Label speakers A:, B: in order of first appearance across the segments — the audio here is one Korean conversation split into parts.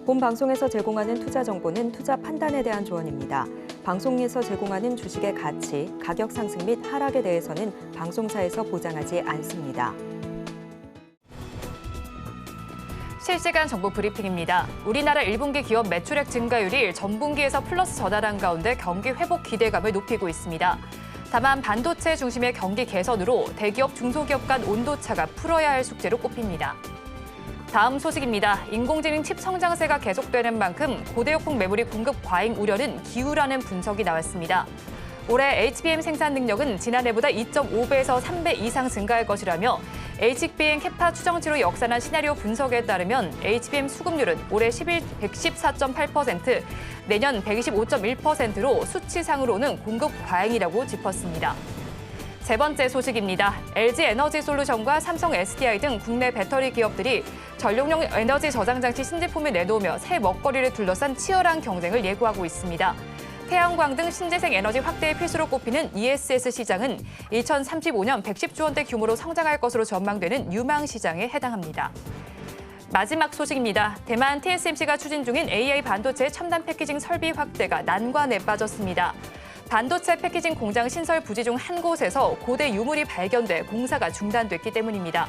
A: 본 방송에서 제공하는 투자 정보는 투자 판단에 대한 조언입니다. 방송에서 제공하는 주식의 가치, 가격 상승 및 하락에 대해서는 방송사에서 보장하지 않습니다.
B: 실시간 정보 브리핑입니다. 우리나라 1분기 기업 매출액 증가율이 전분기에서 플러스 전환한 가운데 경기 회복 기대감을 높이고 있습니다. 다만 반도체 중심의 경기 개선으로 대기업, 중소기업 간 온도차가 풀어야 할 숙제로 꼽힙니다. 다음 소식입니다. 인공지능 칩 성장세가 계속되는 만큼 고대역폭 메모리 공급 과잉 우려는 기우라는 분석이 나왔습니다. 올해 HBM 생산 능력은 지난해보다 2.5배에서 3배 이상 증가할 것이라며 HBM 캐파 추정치로 역산한 시나리오 분석에 따르면 HBM 수급률은 올해 114.8%, 내년 125.1%로 수치상으로는 공급 과잉이라고 짚었습니다. 세 번째 소식입니다. LG에너지솔루션과 삼성 SDI 등 국내 배터리 기업들이 전력용 에너지 저장 장치 신제품을 내놓으며 새 먹거리를 둘러싼 치열한 경쟁을 예고하고 있습니다. 태양광 등 신재생 에너지 확대의 필수로 꼽히는 ESS 시장은 2035년 110조 원대 규모로 성장할 것으로 전망되는 유망 시장에 해당합니다. 마지막 소식입니다. 대만 TSMC가 추진 중인 AI 반도체 첨단 패키징 설비 확대가 난관에 빠졌습니다. 반도체 패키징 공장 신설 부지 중 한 곳에서 고대 유물이 발견돼 공사가 중단됐기 때문입니다.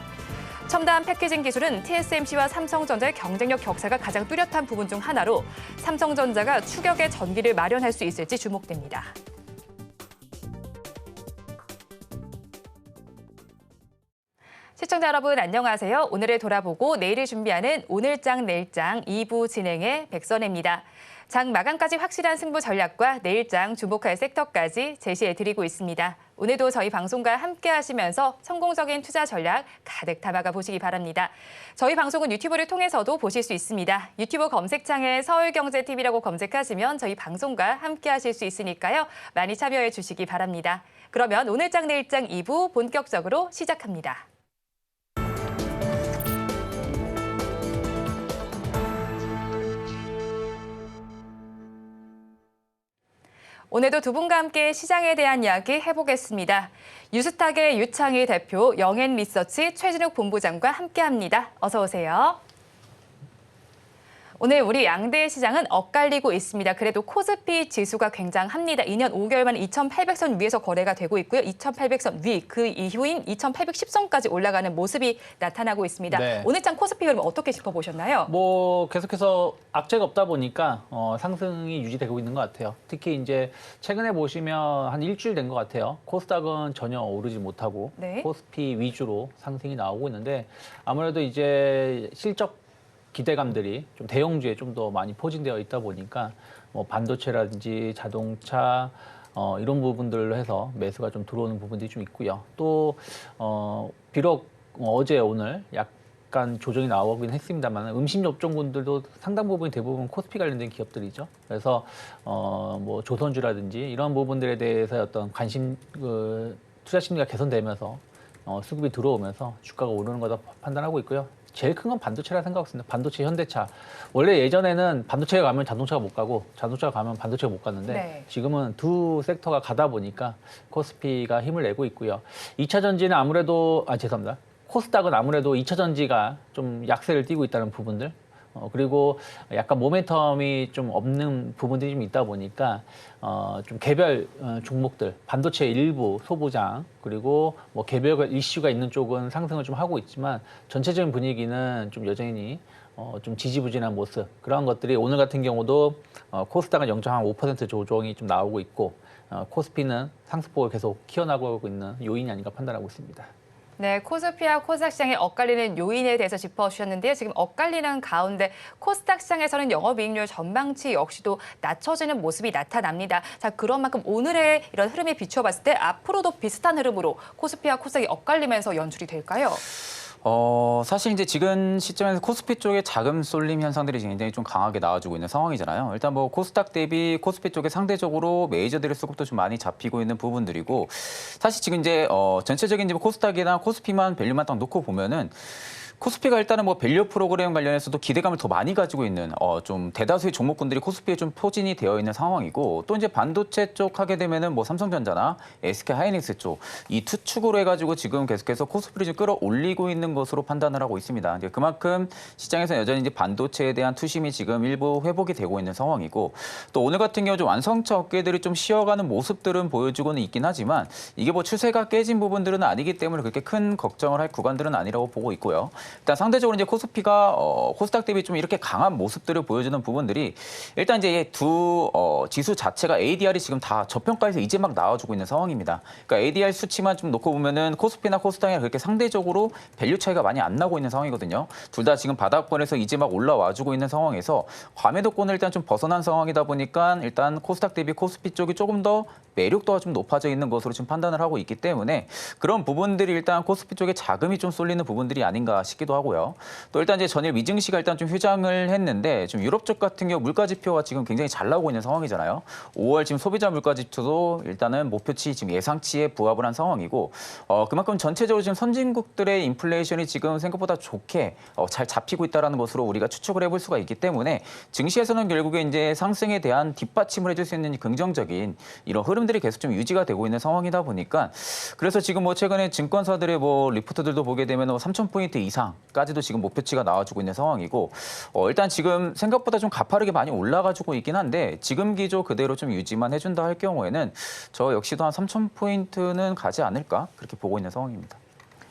B: 첨단 패키징 기술은 TSMC와 삼성전자의 경쟁력 격차가 가장 뚜렷한 부분 중 하나로 삼성전자가 추격의 전기를 마련할 수 있을지 주목됩니다. 시청자 여러분 안녕하세요. 오늘을 돌아보고 내일을 준비하는 오늘장 내일장 2부 진행의 백선혜입니다. 장 마감까지 확실한 승부 전략과 내일장 주목할 섹터까지 제시해드리고 있습니다. 오늘도 저희 방송과 함께 하시면서 성공적인 투자 전략 가득 담아가 보시기 바랍니다. 저희 방송은 유튜브를 통해서도 보실 수 있습니다. 유튜브 검색창에 서울경제TV라고 검색하시면 저희 방송과 함께 하실 수 있으니까요. 많이 참여해 주시기 바랍니다. 그러면 오늘장 내일장 2부 본격적으로 시작합니다. 오늘도 두 분과 함께 시장에 대한 이야기 해보겠습니다. 유스탁의 유창희 대표, 영앤리서치 최진욱 본부장과 함께합니다. 어서 오세요. 오늘 우리 양대 시장은 엇갈리고 있습니다. 그래도 코스피 지수가 굉장합니다. 2년 5개월 만에 2,800선 위에서 거래가 되고 있고요. 2,800선 위, 그 이후인 2,810선까지 올라가는 모습이 나타나고 있습니다.
C: 네.
B: 오늘장 코스피 흐름 어떻게 짚어보셨나요?
C: 계속해서 악재가 없다 보니까 상승이 유지되고 있는 것 같아요. 특히 이제 최근에 보시면 한 일주일 된 것 같아요. 코스닥은 전혀 오르지 못하고
B: 네.
C: 코스피 위주로 상승이 나오고 있는데 아무래도 이제 실적 기대감들이 좀 대형주에 좀 더 많이 포진되어 있다 보니까 뭐 반도체라든지 자동차 이런 부분들로 해서 매수가 좀 들어오는 부분들이 좀 있고요. 또 비록 어제 오늘 약간 조정이 나오긴 했습니다만 음식 업종군들도 상당 부분이 대부분 코스피 관련된 기업들이죠. 그래서 뭐 조선주라든지 이런 부분들에 대해서 어떤 관심 투자 심리가 개선되면서 수급이 들어오면서 주가가 오르는 거다 판단하고 있고요. 제일 큰 건 반도체라 생각하고 있습니다. 반도체, 현대차. 원래 예전에는 반도체가 가면 자동차가 못 가고 자동차가 가면 반도체가 못 갔는데
B: 네.
C: 지금은 두 섹터가 가다 보니까 코스피가 힘을 내고 있고요. 2차 전지는 아무래도 죄송합니다. 코스닥은 아무래도 2차 전지가 좀 약세를 띠고 있다는 부분들. 그리고 약간 모멘텀이 좀 없는 부분들이 좀 있다 보니까 좀 개별 종목들, 반도체 일부 소부장 그리고 뭐 개별 이슈가 있는 쪽은 상승을 좀 하고 있지만 전체적인 분위기는 좀 여전히 좀 지지부진한 모습 그런 것들이 오늘 같은 경우도 코스닥은 0.5% 조정이 좀 나오고 있고 코스피는 상승폭을 계속 키워나가고 있는 요인이 아닌가 판단하고 있습니다.
B: 네, 코스피와 코스닥 시장의 엇갈리는 요인에 대해서 짚어주셨는데요. 지금 엇갈리는 가운데 코스닥 시장에서는 영업이익률 전망치 역시도 낮춰지는 모습이 나타납니다. 자, 그런 만큼 오늘의 이런 흐름에 비춰봤을 때 앞으로도 비슷한 흐름으로 코스피와 코스닥이 엇갈리면서 연출이 될까요?
D: 사실 이제 지금 시점에서 코스피 쪽에 자금 쏠림 현상들이 굉장히 좀 강하게 나와주고 있는 상황이잖아요. 일단 뭐 코스닥 대비 코스피 쪽에 상대적으로 메이저들의 수급도 좀 많이 잡히고 있는 부분들이고 사실 지금 이제 전체적인 코스닥이나 코스피만 밸류만 딱 놓고 보면은 코스피가 일단은 뭐 밸류 프로그램 관련해서도 기대감을 더 많이 가지고 있는 좀 대다수의 종목군들이 코스피에 좀 포진이 되어 있는 상황이고 또 이제 반도체 쪽 하게 되면은 뭐 삼성전자나 SK 하이닉스 쪽 이 두 축으로 해가지고 지금 계속해서 코스피를 좀 끌어올리고 있는 것으로 판단을 하고 있습니다. 이제 그만큼 시장에서 여전히 이제 반도체에 대한 투심이 지금 일부 회복이 되고 있는 상황이고 또 오늘 같은 경우 좀 완성차 업계들이 좀 쉬어가는 모습들은 보여주고는 있긴 하지만 이게 뭐 추세가 깨진 부분들은 아니기 때문에 그렇게 큰 걱정을 할 구간들은 아니라고 보고 있고요. 일단 상대적으로 이제 코스피가 코스닥 대비 좀 이렇게 강한 모습들을 보여주는 부분들이 일단 이제 두 지수 자체가 ADR이 지금 다 저평가에서 이제 막 나와주고 있는 상황입니다. 그러니까 ADR 수치만 좀 놓고 보면은 코스피나 코스닥이 그렇게 상대적으로 밸류 차이가 많이 안 나고 있는 상황이거든요. 둘 다 지금 바닥권에서 이제 막 올라와주고 있는 상황에서 과매도권을 일단 좀 벗어난 상황이다 보니까 일단 코스닥 대비 코스피 쪽이 조금 더 매력도가 좀 높아져 있는 것으로 지금 판단을 하고 있기 때문에 그런 부분들이 일단 코스피 쪽에 자금이 좀 쏠리는 부분들이 아닌가 싶기도 하고요. 또 일단 이제 전일 미증시가 일단 좀 휴장을 했는데 좀 유럽 쪽 같은 경우 물가 지표가 지금 굉장히 잘 나오고 있는 상황이잖아요. 5월 지금 소비자 물가 지표도 일단은 목표치 지금 예상치에 부합을 한 상황이고 그만큼 전체적으로 지금 선진국들의 인플레이션이 지금 생각보다 좋게 잘 잡히고 있다는 것으로 우리가 추측을 해볼 수가 있기 때문에 증시에서는 결국에 이제 상승에 대한 뒷받침을 해줄 수 있는 긍정적인 이런 흐름들이 계속 좀 유지가 되고 있는 상황이다 보니까 그래서 지금 뭐 최근에 증권사들의 뭐 리포트들도 보게 되면 3,000포인트 이상까지도 지금 목표치가 나와주고 있는 상황이고 일단 지금 생각보다 좀 가파르게 많이 올라가지고 있긴 한데 지금 기조 그대로 좀 유지만 해준다 할 경우에는 저 역시도 한 3,000포인트는 가지 않을까 그렇게 보고 있는 상황입니다.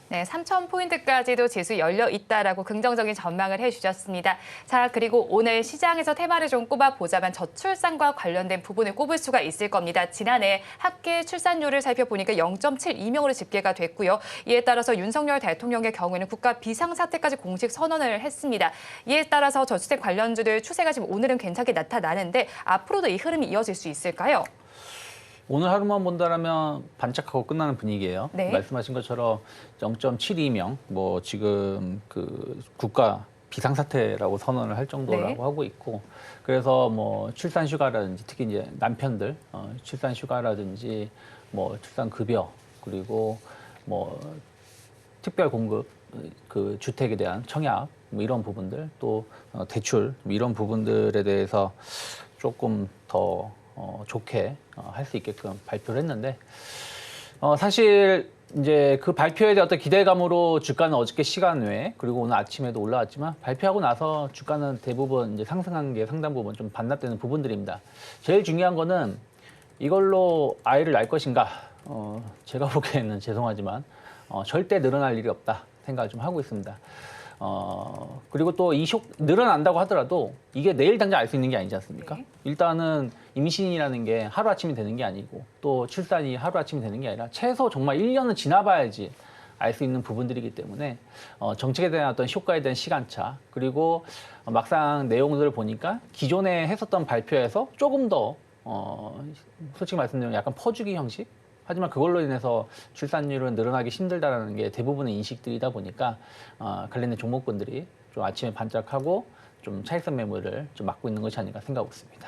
B: 네, 3,000포인트까지도 지수 열려 있다라고 긍정적인 전망을 해주셨습니다. 자, 그리고 오늘 시장에서 테마를 좀 꼽아보자면 저출산과 관련된 부분을 꼽을 수가 있을 겁니다. 지난해 합계 출산율을 살펴보니까 0.72명으로 집계가 됐고요. 이에 따라서 윤석열 대통령의 경우에는 국가 비상사태까지 공식 선언을 했습니다. 이에 따라서 저출생 관련주들 추세가 지금 오늘은 괜찮게 나타나는데 앞으로도 이 흐름이 이어질 수 있을까요?
C: 오늘 하루만 본다라면 반짝하고 끝나는 분위기예요.
B: 네.
C: 말씀하신 것처럼 0.72명, 뭐 지금 그 국가 비상사태라고 선언을 할 정도라고
B: 네.
C: 하고 있고, 그래서 뭐 출산 휴가라든지 특히 이제 남편들 출산 휴가라든지 뭐 출산 급여 그리고 뭐 특별 공급 그 주택에 대한 청약 뭐 이런 부분들 또 대출 뭐 이런 부분들에 대해서 조금 더 좋게 할 수 있게끔 발표를 했는데 사실 이제 그 발표에 대한 어떤 기대감으로 주가는 어저께 시간 외에 그리고 오늘 아침에도 올라왔지만 발표하고 나서 주가는 대부분 이제 상승한 게 상당 부분 좀 반납되는 부분들입니다. 제일 중요한 거는 이걸로 아이를 낳을 것인가? 제가 보기에는 죄송하지만 절대 늘어날 일이 없다 생각을 좀 하고 있습니다. 그리고 또 이 늘어난다고 하더라도 이게 내일 당장 알 수 있는 게 아니지 않습니까?
B: 네.
C: 일단은 임신이라는 게 하루아침이 되는 게 아니고 또 출산이 하루아침이 되는 게 아니라 최소 정말 1년은 지나봐야지 알 수 있는 부분들이기 때문에 정책에 대한 어떤 효과에 대한 시간차 그리고 막상 내용들을 보니까 기존에 했었던 발표에서 조금 더 솔직히 말씀드리면 약간 퍼주기 형식? 하지만 그걸로 인해서 출산율은 늘어나기 힘들다라는 게 대부분의 인식들이다 보니까 관련된 종목군들이 좀 아침에 반짝하고 좀 차익선 매물을 좀 막고 있는 것이 아닌가 생각하고 있습니다.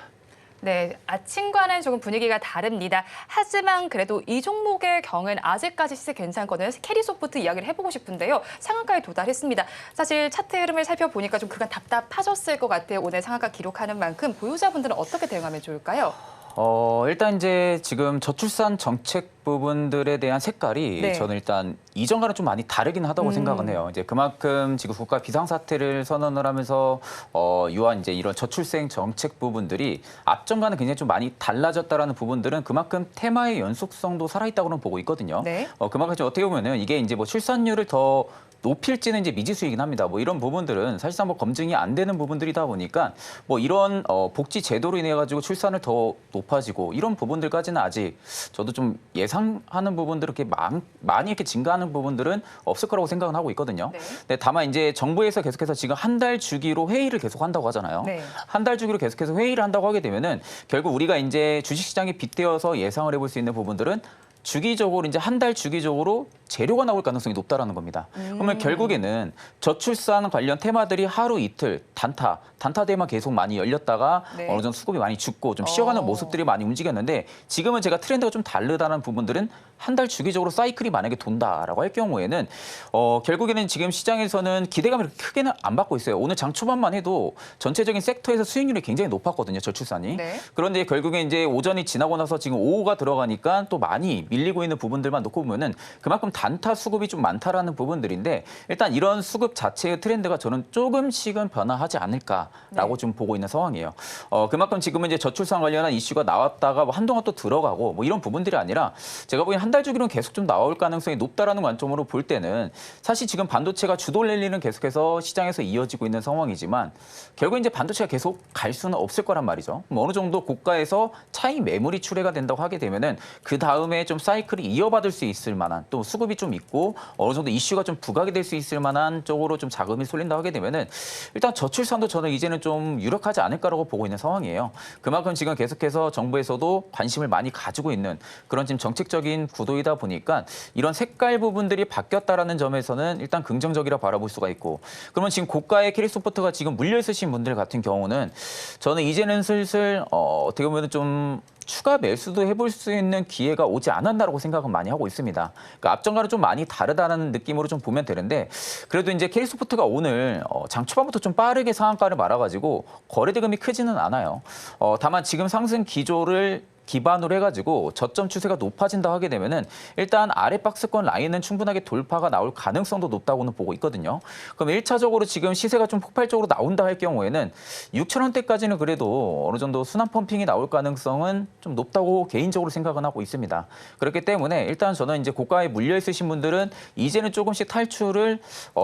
B: 네, 아침과는 조금 분위기가 다릅니다. 하지만 그래도 이 종목의 경우는 아직까지 시세 괜찮거든요. 캐리소프트 이야기를 해보고 싶은데요. 상한가에 도달했습니다. 사실 차트 흐름을 살펴보니까 좀 그간 답답하셨을 것 같아요. 오늘 상한가 기록하는 만큼 보유자분들은 어떻게 대응하면 좋을까요?
D: 일단 이제 지금 저출산 정책 부분들에 대한 색깔이
B: 네.
D: 저는 일단 이전과는 좀 많이 다르긴 하다고 생각은 해요. 이제 그만큼 지금 국가 비상사태를 선언을 하면서 유한 이제 이런 저출생 정책 부분들이 앞전과는 굉장히 좀 많이 달라졌다라는 부분들은 그만큼 테마의 연속성도 살아있다고는 보고 있거든요.
B: 네.
D: 그만큼 좀 어떻게 보면은 이게 이제 뭐 출산율을 더 높일지는 이제 미지수이긴 합니다. 뭐 이런 부분들은 사실상 뭐 검증이 안 되는 부분들이다 보니까 뭐 이런 복지 제도로 인해 가지고 출산을 더 높아지고 이런 부분들까지는 아직 저도 좀 예상하는 부분들 이렇게 많이 이렇게 증가하는 부분들은 없을 거라고 생각은 하고 있거든요.
B: 네.
D: 근데 다만 이제 정부에서 계속해서 지금 한 달 주기로 회의를 계속 한다고 하잖아요.
B: 네.
D: 한 달 주기로 계속해서 회의를 한다고 하게 되면은 결국 우리가 이제 주식시장에 빗대어서 예상을 해볼 수 있는 부분들은 주기적으로 이제 한 달 주기적으로 재료가 나올 가능성이 높다라는 겁니다. 그러면 결국에는 저출산 관련 테마들이 하루 이틀 단타대만 계속 많이 열렸다가
B: 네.
D: 어느 정도 수급이 많이 죽고 좀 쉬어가는 모습들이 많이 움직였는데 지금은 제가 트렌드가 좀 다르다는 부분들은 한 달 주기적으로 사이클이 만약에 돈다라고 할 경우에는 결국에는 지금 시장에서는 기대감이 그렇게 크게는 안 받고 있어요. 오늘 장 초반만 해도 전체적인 섹터에서 수익률이 굉장히 높았거든요. 저출산이.
B: 네.
D: 그런데 결국에 이제 오전이 지나고 나서 지금 오후가 들어가니까 또 많이 밀리고 있는 부분들만 놓고 보면은 그만큼 단타 수급이 좀 많다라는 부분들인데 일단 이런 수급 자체의 트렌드가 저는 조금씩은 변화하지 않을까라고 좀 보고 있는 상황이에요. 그만큼 지금은 이제 저출산 관련한 이슈가 나왔다가 뭐 한동안 또 들어가고 뭐 이런 부분들이 아니라 제가 보기엔 한 달 주기로는 계속 좀 나올 가능성이 높다라는 관점으로 볼 때는 사실 지금 반도체가 주도 랠리는 계속해서 시장에서 이어지고 있는 상황이지만 결국 이제 반도체가 계속 갈 수는 없을 거란 말이죠. 뭐 어느 정도 고가에서 차익 매물이 출회가 된다고 하게 되면은 그 다음에 좀 사이클이 이어받을 수 있을 만한 또 수급이 좀 있고 어느 정도 이슈가 좀 부각이 될 수 있을 만한 쪽으로 좀 자금이 쏠린다고 하게 되면은 일단 저출산도 저는 이제는 좀 유력하지 않을까라고 보고 있는 상황이에요. 그만큼 지금 계속해서 정부에서도 관심을 많이 가지고 있는 그런 지금 정책적인 구도이다 보니까 이런 색깔 부분들이 바뀌었다라는 점에서는 일단 긍정적이라 바라볼 수가 있고 그러면 지금 고가의 캐리소프트가 지금 물려 있으신 분들 같은 경우는 저는 이제는 슬슬 어떻게 보면 좀 추가 매수도 해볼 수 있는 기회가 오지 않았나라고 생각은 많이 하고 있습니다. 그러니까 앞전과는 좀 많이 다르다는 느낌으로 좀 보면 되는데 그래도 이제 캐리소프트가 오늘 장 초반부터 좀 빠르게 상한가를 말아가지고 거래 대금이 크지는 않아요. 다만 지금 상승 기조를 기반으로 해가지고 저점 추세가 높아진다 하게 되면은 일단 아래 박스권 라인은 충분하게 돌파가 나올 가능성도 높다고는 보고 있거든요. 그럼 1차적으로 지금 시세가 좀 폭발적으로 나온다 할 경우에는 6,000원대까지는 그래도 어느 정도 순환 펌핑이 나올 가능성은 좀 높다고 개인적으로 생각은 하고 있습니다. 그렇기 때문에 일단 저는 이제 고가에 물려 있으신 분들은 이제는 조금씩 탈출을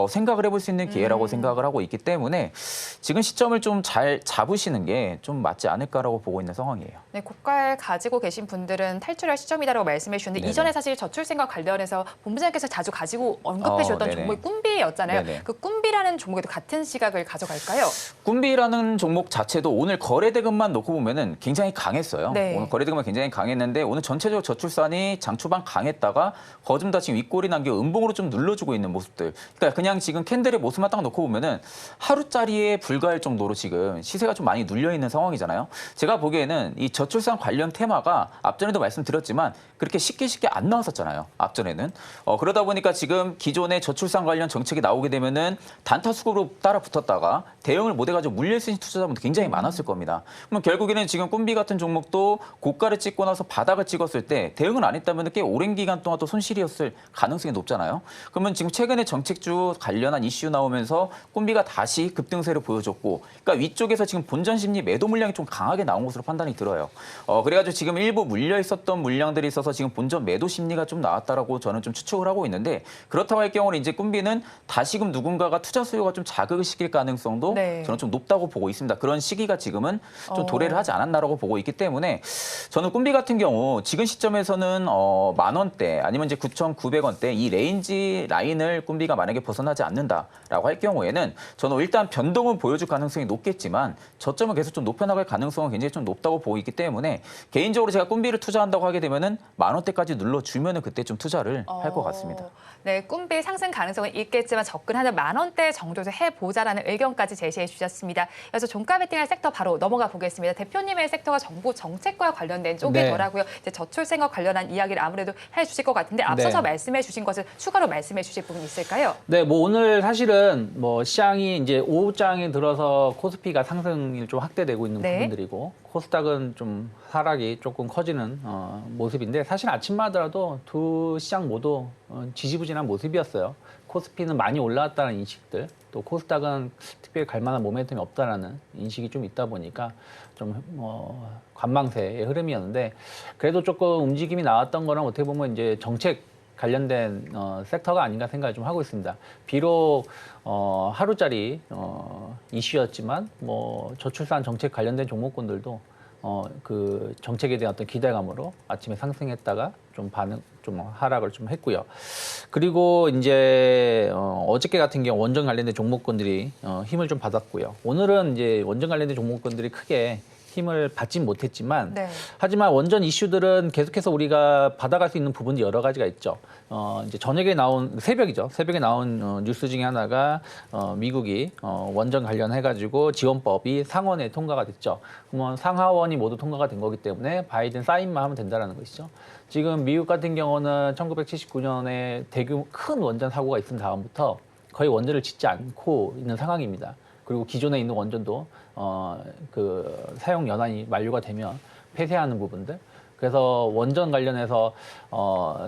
D: 생각을 해볼 수 있는 기회라고 생각을 하고 있기 때문에 지금 시점을 좀 잘 잡으시는 게 좀 맞지 않을까라고 보고 있는 상황이에요.
B: 네, 고가에 가지고 계신 분들은 탈출할 시점이다라고 말씀해 주셨는데
D: 네네.
B: 이전에 사실 저출생과 관련해서 본부장님께서 자주 가지고 언급해 주셨던
D: 네네.
B: 종목이 꿈비였잖아요.
D: 네네.
B: 그 꿈비라는 종목에도 같은 시각을 가져갈까요?
D: 꿈비라는 종목 자체도 오늘 거래 대금만 놓고 보면은 굉장히 강했어요.
B: 네.
D: 오늘 거래 대금은 굉장히 강했는데 오늘 전체적으로 저출산이 장 초반 강했다가 거좀 다 지금 윗골이 난 게 음봉으로 좀 눌러주고 있는 모습들. 그러니까 그냥 지금 캔들의 모습만 딱 놓고 보면은 하루짜리에 불과할 정도로 지금 시세가 좀 많이 눌려 있는 상황이잖아요. 제가 보기에는 이 저출산 관련 테마가 앞전에도 말씀드렸지만 그렇게 쉽게 안 나왔었잖아요. 앞전에는. 그러다 보니까 지금 기존의 저출산 관련 정책이 나오게 되면은 단타 수급으로 따라 붙었다가 대응을 못 해가지고 물려있으신 투자자분들 굉장히 많았을 겁니다. 그러면 결국에는 지금 꿈비 같은 종목도 고가를 찍고 나서 바닥을 찍었을 때 대응을 안 했다면 꽤 오랜 기간 동안 또 손실이었을 가능성이 높잖아요. 그러면 지금 최근에 정책주 관련한 이슈 나오면서 꿈비가 다시 급등세를 보여줬고 그러니까 위쪽에서 지금 본전 심리 매도 물량이 좀 강하게 나온 것으로 판단이 들어요. 그래가지고 지금 일부 물려 있었던 물량들이 있어서 지금 본전 매도 심리가 좀 나왔다라고 저는 좀 추측을 하고 있는데 그렇다고 할 경우는 이제 꿈비는 다시금 누군가가 투자 수요가 좀 자극을 시킬 가능성도
B: 네.
D: 저는 좀 높다고 보고 있습니다. 그런 시기가 지금은 좀 도래를 하지 않았나라고 보고 있기 때문에 저는 꿈비 같은 경우 지금 시점에서는 10,000원대 아니면 이제 9,900원대 이 레인지 라인을 꿈비가 만약에 벗어나지 않는다라고 할 경우에는 저는 일단 변동은 보여줄 가능성이 높겠지만 저점은 계속 좀 높여나갈 가능성은 굉장히 좀 높다고 보고 있기 때문에 개인적으로 제가 꿈비를 투자한다고 하게 되면은 10,000원대까지 눌러주면은 그때 좀 투자를 할 것 같습니다.
B: 네, 꿈비 상승 가능성은 있겠지만 접근하는 10,000원대 정도에서 해보자라는 의견까지 제시해 주셨습니다. 그래서 종가 베팅할 섹터 바로 넘어가 보겠습니다. 대표님의 섹터가 정부 정책과 관련된 쪽이더라고요. 이제 저출생과 관련한 이야기를 아무래도 해주실 것 같은데 앞서서 말씀해 주신 것을 추가로 말씀해 주실 부분 있을까요?
C: 네, 뭐 오늘 사실은 뭐 시장이 이제 오후장에 들어서 코스피가 상승이 좀 확대되고 있는
B: 네.
C: 부분들이고 코스닥은 좀 하락이 조금 커지는 모습인데 사실 아침만 하더라도 두 시장 모두 지지부진한 모습이었어요. 코스피는 많이 올라왔다는 인식들, 또 코스닥은 특별히 갈 만한 모멘텀이 없다라는 인식이 좀 있다 보니까 좀 관망세의 흐름이었는데 그래도 조금 움직임이 나왔던 거는 어떻게 보면 이제 정책 관련된 섹터가 아닌가 생각을 좀 하고 있습니다. 비록 하루짜리 이슈였지만 뭐 저출산 정책 관련된 종목군들도 그 정책에 대한 어떤 기대감으로 아침에 상승했다가 좀 하락을 좀 했고요. 그리고 이제 어저께 같은 경우 원전 관련된 종목군들이 힘을 좀 받았고요. 오늘은 이제 원전 관련된 종목군들이 크게 힘을 받진 못했지만
B: 네.
C: 하지만 원전 이슈들은 계속해서 우리가 받아갈 수 있는 부분이 여러 가지가 있죠. 이제 저녁에 나온 새벽이죠. 새벽에 나온 뉴스 중에 하나가 미국이 원전 관련해가지고 지원법이 상원에 통과가 됐죠. 그러면 상하원이 모두 통과가 된 거기 때문에 바이든 사인만 하면 된다는 것이죠. 지금 미국 같은 경우는 1979년에 대규모 큰 원전 사고가 있은 다음부터 거의 원전을 짓지 않고 있는 상황입니다. 그리고 기존에 있는 원전도 그 사용 연한이 만료가 되면 폐쇄하는 부분들. 그래서 원전 관련해서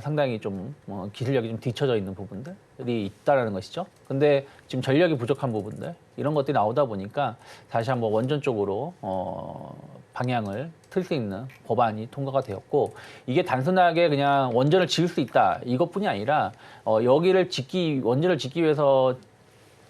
C: 상당히 좀 기술력이 좀 뒤처져 있는 부분들이 있다라는 것이죠. 근데 지금 전력이 부족한 부분들 이런 것들이 나오다 보니까 다시 한번 원전 쪽으로 방향을 틀 수 있는 법안이 통과가 되었고 이게 단순하게 그냥 원전을 지을 수 있다 이것뿐이 아니라 원전을 짓기 위해서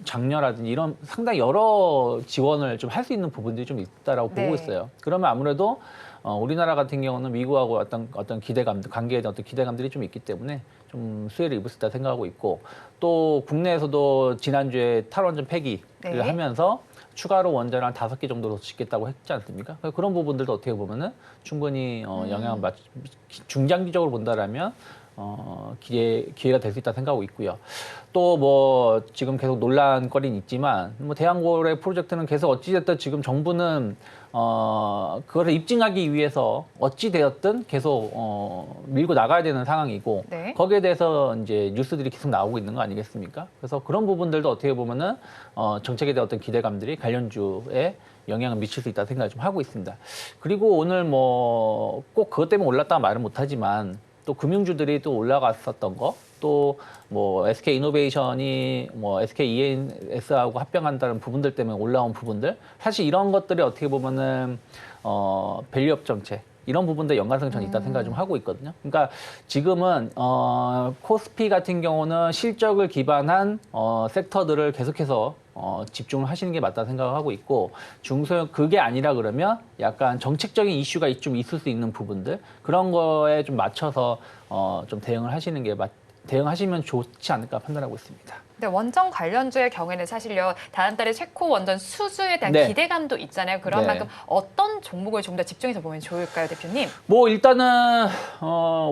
C: 장려라든지 이런 상당히 여러 지원을 좀 할 수 있는 부분들이 좀 있다라고
B: 네.
C: 보고 있어요. 그러면 아무래도 우리나라 같은 경우는 미국하고 어떤 기대감들, 관계에 대한 어떤 기대감들이 좀 있기 때문에 좀 수혜를 입을 수 있다 생각하고 있고 또 국내에서도 지난주에 탈원전 폐기를
B: 네.
C: 하면서 추가로 원전을 한 5개 정도 더 짓겠다고 했지 않습니까? 그런 부분들도 어떻게 보면은 충분히 영향을 중장기적으로 본다라면 기회가 될 수 있다 생각하고 있고요. 또 뭐 지금 계속 논란거리는 있지만 뭐 대왕고래 프로젝트는 계속 어찌됐든 지금 정부는 그거를 입증하기 위해서 어찌 되었든 계속 밀고 나가야 되는 상황이고
B: 네.
C: 거기에 대해서 이제 뉴스들이 계속 나오고 있는 거 아니겠습니까? 그래서 그런 부분들도 어떻게 보면은 정책에 대한 어떤 기대감들이 관련주에 영향을 미칠 수 있다 생각을 좀 하고 있습니다. 그리고 오늘 뭐 꼭 그것 때문에 올랐다 말은 못하지만 또 금융주들이 또 올라갔었던 거, 또 뭐 SK 이노베이션이 뭐 SK E&S하고 합병한다는 부분들 때문에 올라온 부분들, 사실 이런 것들이 어떻게 보면은 밸류업 정책 이런 부분들 연관성이 저는 있다 생각을 좀 하고 있거든요. 그러니까 지금은 코스피 같은 경우는 실적을 기반한 섹터들을 계속해서 집중을 하시는 게 맞다 생각하고 있고 중소형 그게 아니라 그러면 약간 정책적인 이슈가 좀 있을 수 있는 부분들 그런 거에 좀 맞춰서 좀 대응하시면 좋지 않을까 판단하고 있습니다.
B: 근데 원전 관련주의 경우에는 사실요 다음 달에 셰코 원전 수주에 대한
C: 네.
B: 기대감도 있잖아요. 그런
C: 네.
B: 만큼 어떤 종목을 좀 더 집중해서 보면 좋을까요, 대표님?
C: 뭐 일단은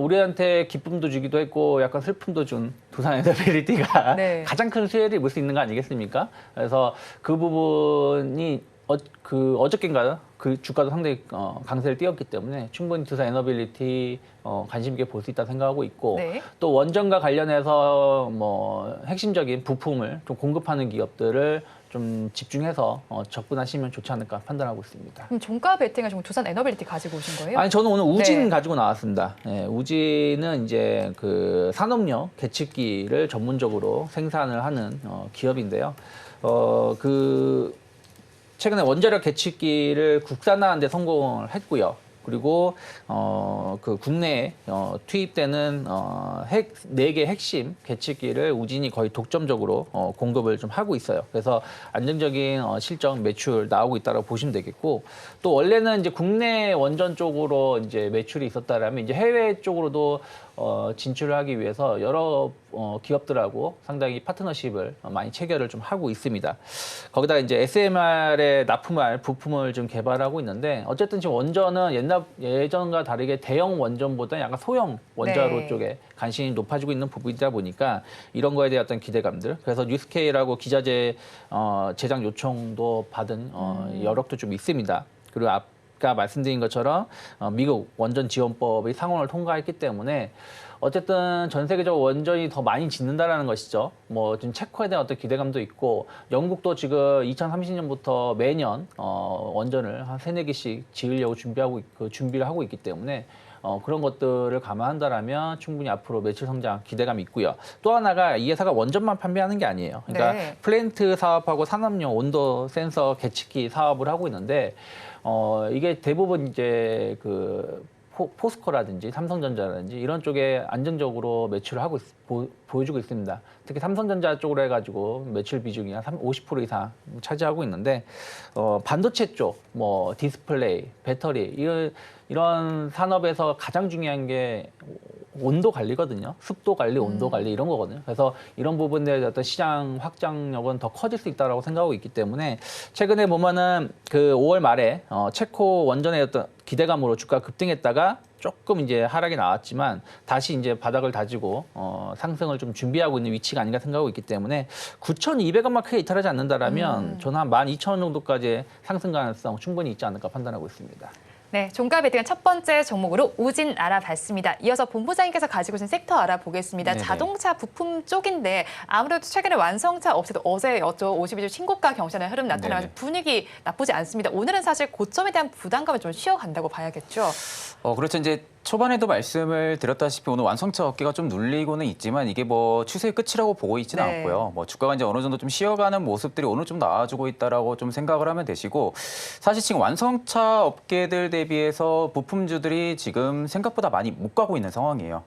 C: 우리한테 기쁨도 주기도 했고 약간 슬픔도 준 두산 에너빌리티가
B: 네.
C: 가장 큰 수혜를 입을 수 있는 거 아니겠습니까? 그래서 그 부분이 어저께인가요? 그 주가도 상당히 강세를 띄었기 때문에 충분히 두산 에너빌리티 관심 있게 볼 수 있다 생각하고 있고
B: 네.
C: 또 원전과 관련해서 뭐 핵심적인 부품을 좀 공급하는 기업들을 좀 집중해서 접근하시면 좋지 않을까 판단하고 있습니다.
B: 그럼 종가 베팅을 좀 두산 에너빌리티 가지고 오신 거예요?
C: 아니 저는 오늘 우진
B: 네.
C: 가지고 나왔습니다. 네, 우진은 이제 그 산업용 계측기를 전문적으로 생산을 하는 기업인데요. 그 최근에 원자력 계측기를 국산화하는 데 성공을 했고요. 그리고 그 국내에 투입되는 4개 핵심 계측기를 우진이 거의 독점적으로 공급을 좀 하고 있어요. 그래서 안정적인 실적 매출 나오고 있다고 보시면 되겠고 또 원래는 이제 국내 원전 쪽으로 이제 매출이 있었다라면 이제 해외 쪽으로도 진출을 하기 위해서 여러 기업들하고 상당히 파트너십을 많이 체결을 좀 하고 있습니다. 거기다 이제 SMR에 납품할 부품을 좀 개발하고 있는데 어쨌든 지금 원전은 예전과 다르게 대형 원전보다 약간 소형 원자로
B: 네.
C: 쪽에 관심이 높아지고 있는 부분이다 보니까 이런 거에 대한 어떤 기대감들 그래서 뉴스케이라고 기자재 제작 요청도 받은 여력도 좀 있습니다. 그리고 아까 말씀드린 것처럼 미국 원전 지원법이 상원을 통과했기 때문에 어쨌든 전 세계적으로 원전이 더 많이 짓는다라는 것이죠. 뭐 지금 체코에 대한 어떤 기대감도 있고 영국도 지금 2030년부터 매년 원전을 한 3-4개씩 지으려고 준비를 하고 있기 때문에 그런 것들을 감안한다라면 충분히 앞으로 매출 성장 기대감이 있고요. 또 하나가 이 회사가 원전만 판매하는 게 아니에요. 그러니까
B: 네.
C: 플랜트 사업하고 산업용 온도 센서 계측기 사업을 하고 있는데 이게 대부분 이제 그 포스코라든지 삼성전자라든지 이런 쪽에 안정적으로 매출을 하고 보여주고 있습니다. 특히 삼성전자 쪽으로 해가지고 매출 비중이 한 50% 이상 차지하고 있는데 반도체 쪽, 뭐 디스플레이, 배터리 이런 산업에서 가장 중요한 게 온도 관리거든요. 습도 관리, 온도 관리 이런 거거든요. 그래서 이런 부분에 어떤 시장 확장력은 더 커질 수 있다라고 생각하고 있기 때문에 최근에 보면은 그 5월 말에 체코 원전의 어떤 기대감으로 주가 급등했다가 조금 이제 하락이 나왔지만 다시 이제 바닥을 다지고 상승을 좀 준비하고 있는 위치가 아닌가 생각하고 있기 때문에 9,200원만 크게 이탈하지 않는다라면 저는 한 12,000원 정도까지의 상승 가능성 충분히 있지 않을까 판단하고 있습니다.
B: 네, 종가 베팅은 첫 번째 종목으로 우진 알아봤습니다. 이어서 본부장님께서 가지고 계신 섹터 알아보겠습니다.
C: 네네.
B: 자동차 부품 쪽인데 아무래도 최근에 완성차 업체도 어제였죠. 52주 신고가 경신의 흐름 나타나면서
C: 네네.
B: 분위기 나쁘지 않습니다. 오늘은 사실 고점에 대한 부담감을 좀 쉬어간다고 봐야겠죠.
D: 그렇죠. 이제 초반에도 말씀을 드렸다시피 오늘 완성차 어깨가 좀 눌리고는 있지만 이게 뭐 추세의 끝이라고 보고 있지는
B: 네.
D: 않고요. 뭐 주가가 이제 어느 정도 좀 쉬어가는 모습들이 오늘 좀 나와주고 있다라고 좀 생각을 하면 되시고 사실 지금 완성차 업계들 대비해서 부품주들이 지금 생각보다 많이 못 가고 있는 상황이에요.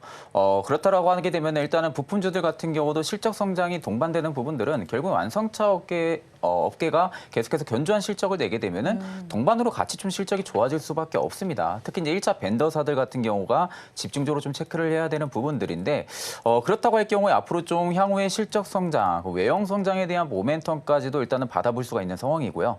D: 그렇다라고 하게 되면 일단은 부품주들 같은 경우도 실적 성장이 동반되는 부분들은 결국 완성차 업계가 계속해서 견조한 실적을 내게 되면은 동반으로 같이 좀 실적이 좋아질 수밖에 없습니다. 특히 이제 1차 벤더사들 같은 경우가 집중적으로 좀 체크를 해야 되는 부분들인데 그렇다고 할 경우에 앞으로 좀 향후의 실적 성장, 외형 성장에 대한 모멘텀까지도 일단은 받아볼 수가 있는 상황이고요.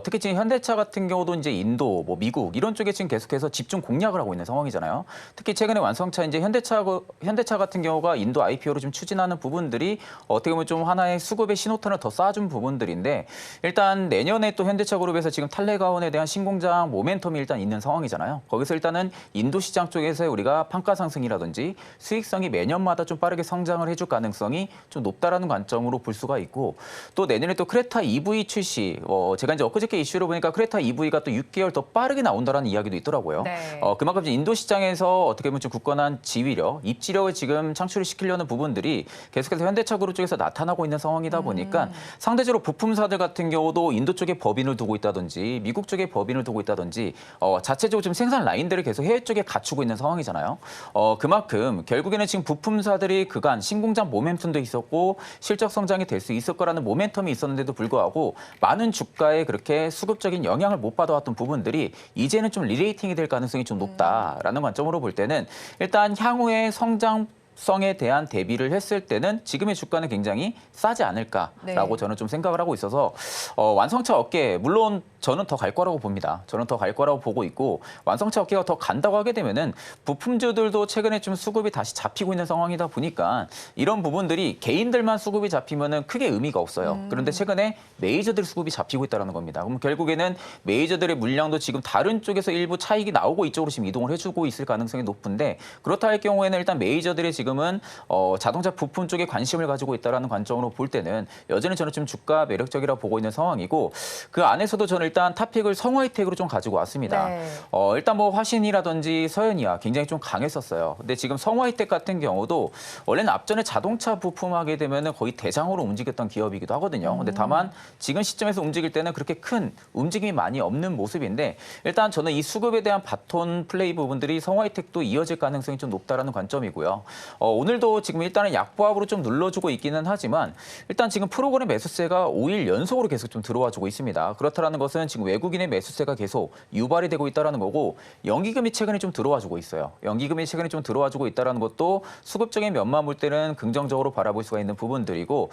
D: 특히 지금 현대차 같은 경우도 이제 인도, 뭐 미국 이런 쪽에 지금 계속해서 집중 공략을 하고 있는 상황이잖아요. 특히 최근에 완성차 이제 현대차 같은 경우가 인도 IPO로 좀 추진하는 부분들이 어떻게 보면 좀 하나의 수급의 신호탄을 더 쏴준 부분들인데 일단 내년에 또 현대차 그룹에서 지금 탈레가온에 대한 신공장 모멘텀이 일단 있는 상황이잖아요. 거기서 일단은 인도 시장 쪽에서 우리가 판가 상승이라든지 수익성이 매년마다 좀 빠르게 성장을 해줄 가능성이 좀 높다라는 관점으로 볼 수가 있고 또 내년에 또 크레타 EV 출시 제가 이제 엊그저께 이슈로 보니까 크레타 EV가 또 6개월 더 빠르게 나온다라는 이야기도 있더라고요.
B: 네.
D: 그만큼 이제 인도 시장에서 어떻게 보면 좀 굳건한 지위력, 입지력을 지금 창출을 시키려는 부분들이 계속해서 현대차 그룹 쪽에서 나타나고 있는 상황이다 보니까 상대적으로 부품사들 같은 경우도 인도 쪽에 법인을 두고 있다든지 미국 쪽에 법인을 두고 있다든지 자체적으로 좀 생산 라인들을 계속 해외 쪽에 갖추고 있는 상황이잖아요. 그만큼 결국에는 지금 부품사들이 그간 신공장 모멘텀도 있었고 실적 성장이 될 수 있을 거라는 모멘텀이 있었는데도 불구하고 많은 주가에 그렇게 수급적인 영향을 못 받아왔던 부분들이 이제는 좀 리레이팅이 될 가능성이 좀 높다라는 관점으로 볼 때는 일단 향후의 성장성에 대한 대비를 했을 때는 지금의 주가는 굉장히 싸지 않을까라고
B: 네.
D: 저는 좀 생각을 하고 있어서 완성차 업계 물론 저는 더 갈 거라고 봅니다. 저는 더 갈 거라고 보고 있고 완성차 업계가 더 간다고 하게 되면은 부품주들도 최근에 좀 수급이 다시 잡히고 있는 상황이다 보니까 이런 부분들이 개인들만 수급이 잡히면은 크게 의미가 없어요. 그런데 최근에 메이저들 수급이 잡히고 있다는 겁니다. 그럼 결국에는 메이저들의 물량도 지금 다른 쪽에서 일부 차익이 나오고 이쪽으로 지금 이동을 해주고 있을 가능성이 높은데 그렇다 할 경우에는 일단 메이저들이 지금은 자동차 부품 쪽에 관심을 가지고 있다는 관점으로 볼 때는 여전히 저는 좀 주가 매력적이라 보고 있는 상황이고 그 안에서도 저는 일단 탑픽을 성화이텍으로 좀 가지고 왔습니다.
B: 네.
D: 일단 뭐 화신이라든지 서현이야 굉장히 좀 강했었어요. 근데 지금 성화이텍 같은 경우도 원래는 앞전에 자동차 부품 하게 되면 거의 대장으로 움직였던 기업이기도 하거든요. 근데 다만 지금 시점에서 움직일 때는 그렇게 큰 움직임이 많이 없는 모습인데 일단 저는 이 수급에 대한 바톤 플레이 부분들이 성화이텍도 이어질 가능성이 좀 높다라는 관점이고요. 오늘도 지금 일단은 약보합으로 좀 눌러주고 있기는 하지만 일단 지금 프로그램 매수세가 5일 연속으로 계속 좀 들어와주고 있습니다. 그렇다라는 것은 지금 외국인의 매수세가 계속 유발이 되고 있다는 거고 연기금이 최근에 좀 들어와주고 있어요. 연기금이 최근에 좀 들어와주고 있다는 것도 수급적인 면만 볼 때는 긍정적으로 바라볼 수가 있는 부분들이고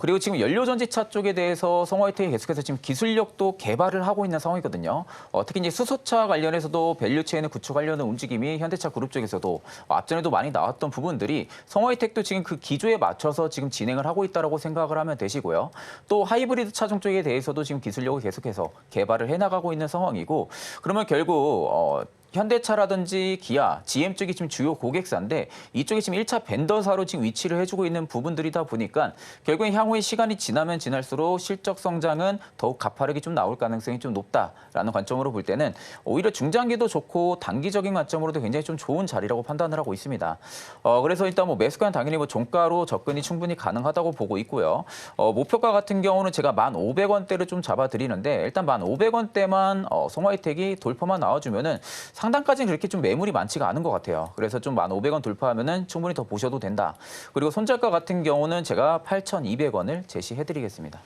D: 그리고 지금 연료전지차 쪽에 대해서 성화이텍이 계속해서 지금 기술력도 개발을 하고 있는 상황이거든요. 특히 이제 수소차 관련해서도 밸류체인을 구축하려는 움직임이 현대차 그룹 쪽에서도 앞전에도 많이 나왔던 부분들이 성화이텍도 지금 그 기조에 맞춰서 지금 진행을 하고 있다고 생각을 하면 되시고요. 또 하이브리드 차종 쪽에 대해서도 지금 기술력을 계속해서 개발을 해나가고 있는 상황이고 그러면 결국 현대차라든지 기아, GM 쪽이 지금 주요 고객사인데 이쪽이 지금 1차 벤더사로 지금 위치를 해주고 있는 부분들이다 보니까 결국엔 향후에 시간이 지나면 지날수록 실적 성장은 더욱 가파르게 좀 나올 가능성이 좀 높다라는 관점으로 볼 때는 오히려 중장기도 좋고 단기적인 관점으로도 굉장히 좀 좋은 자리라고 판단을 하고 있습니다. 그래서 일단 뭐 매수가는 당연히 뭐 종가로 접근이 충분히 가능하다고 보고 있고요. 목표가 같은 경우는 제가 1,500원대를 좀 잡아드리는데 일단 1,500원대만 성화이텍이 돌파만 나와주면은 상단까지는 그렇게 좀 매물이 많지가 않은 것 같아요. 그래서 좀 1,500원 돌파하면은 충분히 더 보셔도 된다. 그리고 손절가 같은 경우는 제가 8,200원을 제시해드리겠습니다.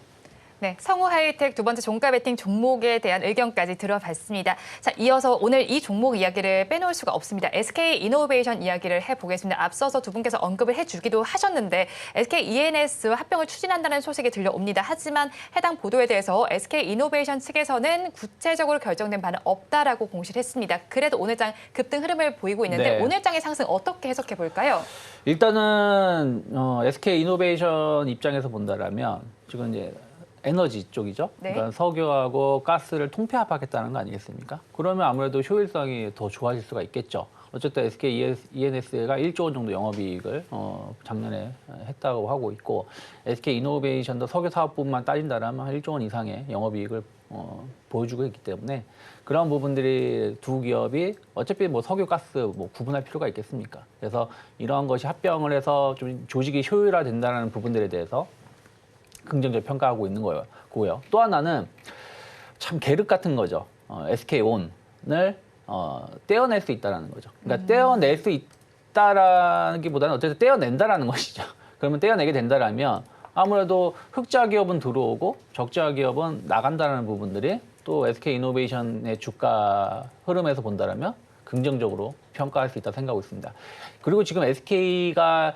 B: 네, 성우 하이텍 두 번째 종가 베팅 종목에 대한 의견까지 들어봤습니다. 자, 이어서 오늘 이 종목 이야기를 빼놓을 수가 없습니다. SK 이노베이션 이야기를 해보겠습니다. 앞서서 두 분께서 언급을 해주기도 하셨는데 SK ENS 합병을 추진한다는 소식이 들려옵니다. 하지만 해당 보도에 대해서 SK 이노베이션 측에서는 구체적으로 결정된 바는 없다라고 공시를 했습니다. 그래도 오늘장 급등 흐름을 보이고 있는데
C: 네.
B: 오늘장의 상승 어떻게 해석해 볼까요?
C: 일단은 SK 이노베이션 입장에서 본다라면 지금 이제 에너지 쪽이죠.
B: 네.
C: 그러니까 석유하고 가스를 통폐합하겠다는 거 아니겠습니까? 그러면 아무래도 효율성이 더 좋아질 수가 있겠죠. 어쨌든 SK ENS가 1조 원 정도 영업이익을 작년에 했다고 하고 있고 SK 이노베이션도 석유 사업부만 따진다면 한 1조 원 이상의 영업이익을 보여주고 있기 때문에 그런 부분들이 두 기업이 어차피 뭐 석유, 가스 뭐 구분할 필요가 있겠습니까? 그래서 이러한 것이 합병을 해서 좀 조직이 효율화된다는 부분들에 대해서 긍정적으로 평가하고 있는 거고요. 또 하나는 참 계륵 같은 거죠. SK온을 떼어낼 수 있다는 거죠. 그러니까 떼어낼 수 있다라기보다는 어쨌든 떼어낸다라는 것이죠. 그러면 떼어내게 된다라면 아무래도 흑자 기업은 들어오고 적자 기업은 나간다는 부분들이 또 SK 이노베이션의 주가 흐름에서 본다라면 긍정적으로 평가할 수 있다 생각하고 있습니다. 그리고 지금 SK가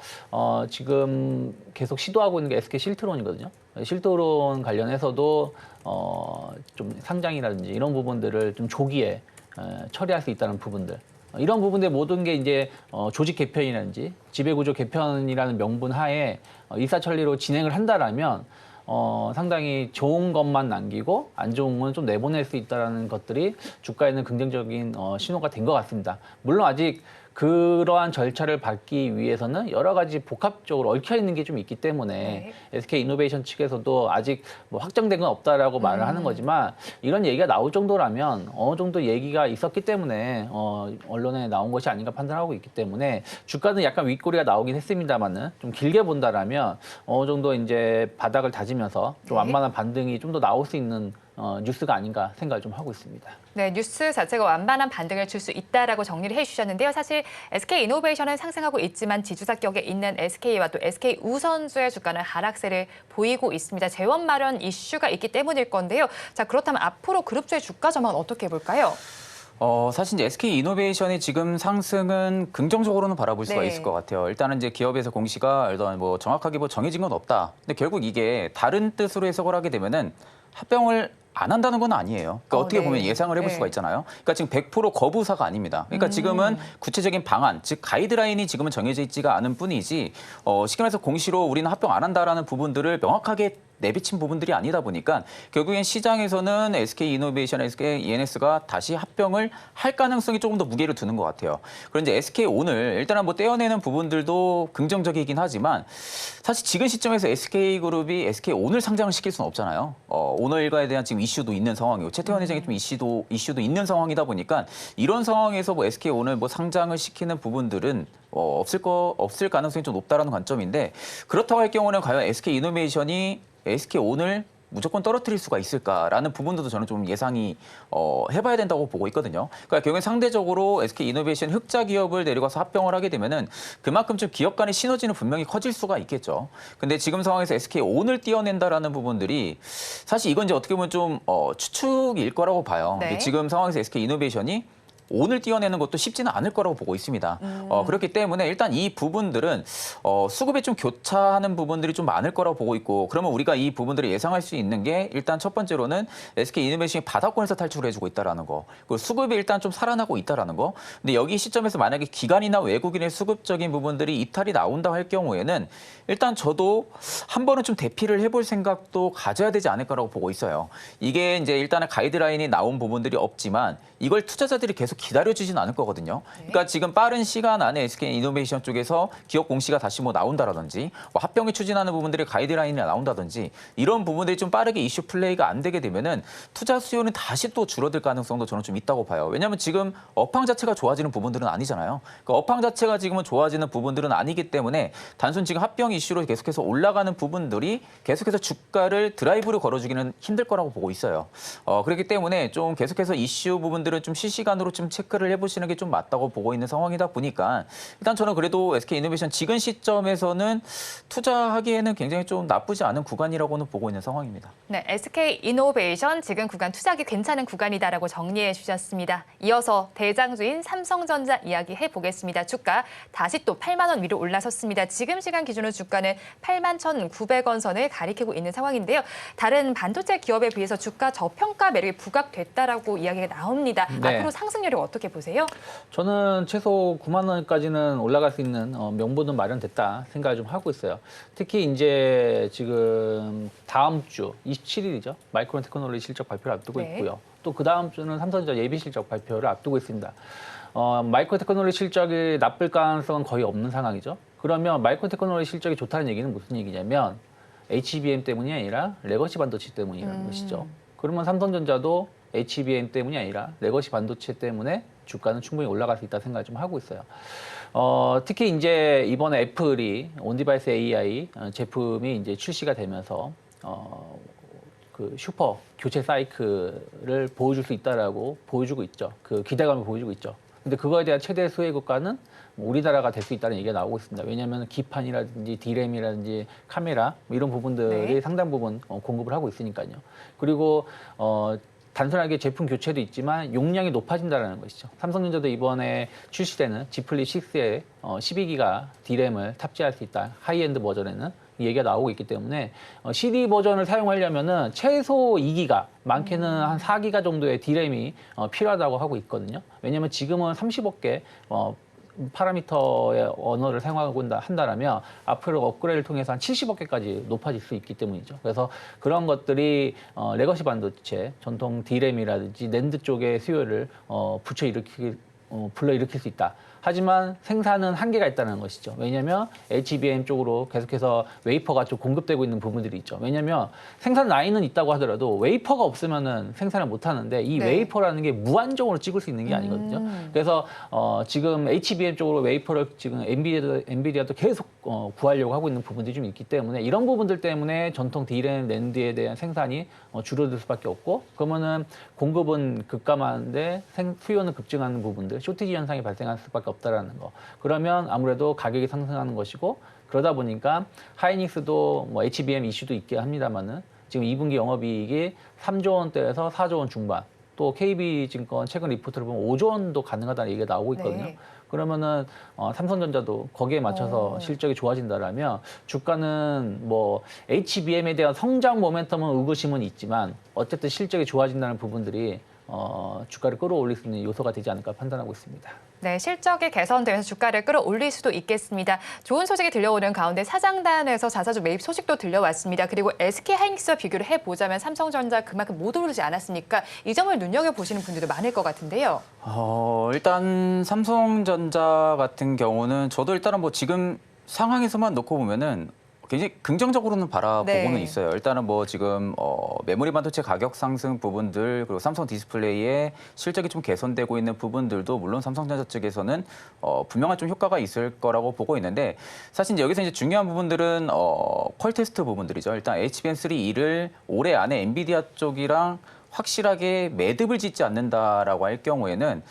C: 지금 계속 시도하고 있는 게 SK 실트론이거든요. 실트론 관련해서도 좀 상장이라든지 이런 부분들을 좀 조기에 처리할 수 있다는 부분들. 이런 부분들 모든 게 이제 조직 개편이라든지 지배구조 개편이라는 명분 하에 일사천리로 진행을 한다라면 상당히 좋은 것만 남기고 안 좋은 건 좀 내보낼 수 있다는 것들이 주가에는 긍정적인 신호가 된 것 같습니다. 물론 아직 그러한 절차를 밟기 위해서는 여러 가지 복합적으로 얽혀 있는 게 좀 있기 때문에
B: 네.
C: SK 이노베이션 측에서도 아직 뭐 확정된 건 없다라고 말을 하는 거지만 이런 얘기가 나올 정도라면 어느 정도 얘기가 있었기 때문에 언론에 나온 것이 아닌가 판단하고 있기 때문에 주가는 약간 윗꼬리가 나오긴 했습니다만은 좀 길게 본다라면 어느 정도 이제 바닥을 다지면서 좀
B: 네.
C: 완만한 반등이 좀 더 나올 수 있는 뉴스가 아닌가 생각을 좀 하고 있습니다.
B: 네, 뉴스 자체가 완만한 반등을 줄 수 있다라고 정리를 해주셨는데요. 사실 SK 이노베이션은 상승하고 있지만 지주사 격에 있는 SK와 또 SK 우선주의 주가는 하락세를 보이고 있습니다. 재원 마련 이슈가 있기 때문일 건데요. 자, 그렇다면 앞으로 그룹주의 주가 전망은 어떻게 볼까요?
D: 사실 이제 SK 이노베이션의 지금 상승은 긍정적으로는 바라볼 수가
B: 네.
D: 있을 것 같아요. 일단은 이제 기업에서 공시가 일단 뭐 정확하게 뭐 정해진 건 없다. 근데 결국 이게 다른 뜻으로 해석을 하게 되면은 합병을 안 한다는 건 아니에요. 그러니까 어떻게
B: 네.
D: 보면 예상을 해볼
B: 네.
D: 수가 있잖아요. 그러니까 지금 100% 거부사가 아닙니다. 그러니까 지금은 구체적인 방안, 즉 가이드라인이 지금은 정해져 있지가 않은 뿐이지 쉽게 말해서 공시로 우리는 합병 안 한다라는 부분들을 명확하게 내비친 부분들이 아니다 보니까 결국엔 시장에서는 SK 이노베이션, SK ENS가 다시 합병을 할 가능성이 조금 더 무게를 두는 것 같아요. 그런데 SK 오늘 일단은 뭐 떼어내는 부분들도 긍정적이긴 하지만 사실 지금 시점에서 SK그룹이 SK 오늘 상장을 시킬 수는 없잖아요. 오늘 일가에 대한 지금 이슈도 있는 상황이고 최태원 회장이 좀 이슈도 있는 상황이다 보니까 이런 상황에서 뭐 SK 오늘 뭐 상장을 시키는 부분들은 없을 가능성이 좀 높다라는 관점인데 그렇다고 할 경우는 과연 SK 이노베이션이 SK 오늘 무조건 떨어뜨릴 수가 있을까라는 부분들도 저는 좀 예상이 해봐야 된다고 보고 있거든요. 그러니까 결국엔 상대적으로 SK 이노베이션 흑자 기업을 내려가서 합병을 하게 되면은 그만큼 좀 기업 간의 시너지는 분명히 커질 수가 있겠죠. 근데 지금 상황에서 SK 온을 띄어낸다라는 부분들이 사실 이건 이제 어떻게 보면 좀 추측일 거라고 봐요.
B: 네.
D: 지금 상황에서 SK 이노베이션이 오늘 띄어내는 것도 쉽지는 않을 거라고 보고 있습니다. 그렇기 때문에 일단 이 부분들은 수급에 좀 교차하는 부분들이 좀 많을 거라고 보고 있고 그러면 우리가 이 부분들을 예상할 수 있는 게 일단 첫 번째로는 SK 이노베이션이 바닥권에서 탈출을 해주고 있다라는 거. 그리고 수급이 일단 좀 살아나고 있다라는 거. 근데 여기 시점에서 만약에 기관이나 외국인의 수급적인 부분들이 이탈이 나온다 할 경우에는 일단 저도 한 번은 좀 대피를 해볼 생각도 가져야 되지 않을까라고 보고 있어요. 이게 이제 일단은 가이드라인이 나온 부분들이 없지만 이걸 투자자들이 계속 기다려주진 않을 거거든요. 그러니까 지금 빠른 시간 안에 SK 이노베이션 쪽에서 기업 공시가 다시 뭐 나온다라든지 뭐 합병을 추진하는 부분들이 가이드라인이 나온다든지 이런 부분들이 좀 빠르게 이슈 플레이가 안 되게 되면은 투자 수요는 다시 또 줄어들 가능성도 저는 좀 있다고 봐요. 왜냐하면 지금 업황 자체가 좋아지는 부분들은 아니잖아요. 그러니까 업황 자체가 지금은 좋아지는 부분들은 아니기 때문에 단순 지금 합병 이슈로 계속해서 올라가는 부분들이 계속해서 주가를 드라이브로 걸어주기는 힘들 거라고 보고 있어요. 그렇기 때문에 좀 계속해서 이슈 부분들은 좀 실시간으로 좀 좀 체크를 해보시는 게 좀 맞다고 보고 있는 상황이다 보니까 일단 저는 그래도 SK이노베이션 지금 시점에서는 투자하기에는 굉장히 좀 나쁘지 않은 구간이라고는 보고 있는 상황입니다.
B: 네, SK이노베이션 지금 구간 투자하기 괜찮은 구간이다라고 정리해 주셨습니다. 이어서 대장주인 삼성전자 이야기해 보겠습니다. 주가 다시 또 8만 원 위로 올라섰습니다. 지금 시간 기준으로 주가는 8만 1,900원 선을 가리키고 있는 상황인데요. 다른 반도체 기업에 비해서 주가 저평가 매력이 부각됐다라고 이야기가 나옵니다.
C: 네.
B: 앞으로 상승률을 어떻게 보세요?
C: 저는 최소 9만 원까지는 올라갈 수 있는 명분은 마련됐다 생각을 좀 하고 있어요. 특히 이제 지금 다음 주 27일이죠. 마이크론 테크놀로지 실적 발표를 앞두고
B: 네.
C: 있고요. 또 그 다음 주는 삼성전자 예비 실적 발표를 앞두고 있습니다. 마이크론 테크놀로지 실적이 나쁠 가능성은 거의 없는 상황이죠. 그러면 마이크론 테크놀로지 실적이 좋다는 얘기는 무슨 얘기냐면 HBM 때문이 아니라 레거시 반도체 때문이라는 것이죠. 그러면 삼성전자도 HBM 때문이 아니라 레거시 반도체 때문에 주가는 충분히 올라갈 수 있다 생각을 좀 하고 있어요. 특히 이제 이번에 애플이 온디바이스 AI 제품이 이제 출시가 되면서 그 슈퍼 교체 사이클을 보여줄 수 있다라고 보여주고 있죠. 그 기대감을 보여주고 있죠. 근데 그거에 대한 최대 수혜 국가는 우리나라가 될 수 있다는 얘기가 나오고 있습니다. 왜냐하면 기판이라든지 디램이라든지 카메라 이런 부분들이
B: 네.
C: 상당 부분 공급을 하고 있으니까요. 그리고 단순하게 제품 교체도 있지만 용량이 높아진다는 것이죠. 삼성전자도 이번에 출시되는 Z 플립 6에 12기가 디램을 탑재할 수 있다. 하이엔드 버전에는 얘기가 나오고 있기 때문에 CD 버전을 사용하려면은 최소 2기가, 많게는 한 4기가 정도의 디램이 필요하다고 하고 있거든요. 왜냐하면 지금은 30억 개 파라미터의 언어를 사용하고 한다면 앞으로 업그레이드를 통해서 한 70억 개까지 높아질 수 있기 때문이죠. 그래서 그런 것들이 레거시 반도체, 전통 디램이라든지 낸드 쪽의 수요를 불러일으킬 수 있다. 하지만 생산은 한계가 있다는 것이죠. 왜냐하면 HBM 쪽으로 계속해서 웨이퍼가 좀 공급되고 있는 부분들이 있죠. 왜냐하면 생산 라인은 있다고 하더라도 웨이퍼가 없으면은 생산을 못 하는데 이
B: 네.
C: 웨이퍼라는 게 무한정으로 찍을 수 있는 게 아니거든요. 그래서 지금 HBM 쪽으로 웨이퍼를 지금 엔비디아도 계속 구하려고 하고 있는 부분들이 좀 있기 때문에 이런 부분들 때문에 전통 디램, 낸드에 대한 생산이 줄어들 수밖에 없고 그러면은 공급은 급감하는데 수요는 급증하는 부분들, 쇼티지 현상이 발생할 수밖에 없다라는 거. 그러면 아무래도 가격이 상승하는 것이고 그러다 보니까 하이닉스도 뭐 HBM 이슈도 있게 합니다만은 지금 2분기 영업이익이 3조 원대에서 4조 원 중반. 또 KB증권 최근 리포트를 보면 5조 원도 가능하다는 얘기가 나오고 있거든요.
B: 네.
C: 그러면은 삼성전자도 거기에 맞춰서 실적이 좋아진다라면 주가는 뭐 HBM에 대한 성장 모멘텀은 의구심은 있지만 어쨌든 실적이 좋아진다는 부분들이 주가를 끌어올릴 수 있는 요소가 되지 않을까 판단하고 있습니다.
B: 네, 실적이 개선되면서 주가를 끌어올릴 수도 있겠습니다. 좋은 소식이 들려오는 가운데 사장단에서 자사주 매입 소식도 들려왔습니다. 그리고 SK하이닉스와 비교를 해보자면 삼성전자 그만큼 못 오르지 않았으니까 이 점을 눈여겨보시는 분들도 많을 것 같은데요.
D: 일단 삼성전자 같은 경우는 저도 일단은 뭐 지금 상황에서만 놓고 보면은 굉장히 긍정적으로는 바라보고는
B: 네.
D: 있어요. 일단은 뭐 지금 메모리 반도체 가격 상승 부분들 그리고 삼성 디스플레이의 실적이 좀 개선되고 있는 부분들도 물론 삼성전자 측에서는 분명한 좀 효과가 있을 거라고 보고 있는데 사실 이제 여기서 이제 중요한 부분들은 퀄 테스트 부분들이죠. 일단 HBM3E를 올해 안에 엔비디아 쪽이랑 확실하게 매듭을 짓지 않는다라고 할 경우에는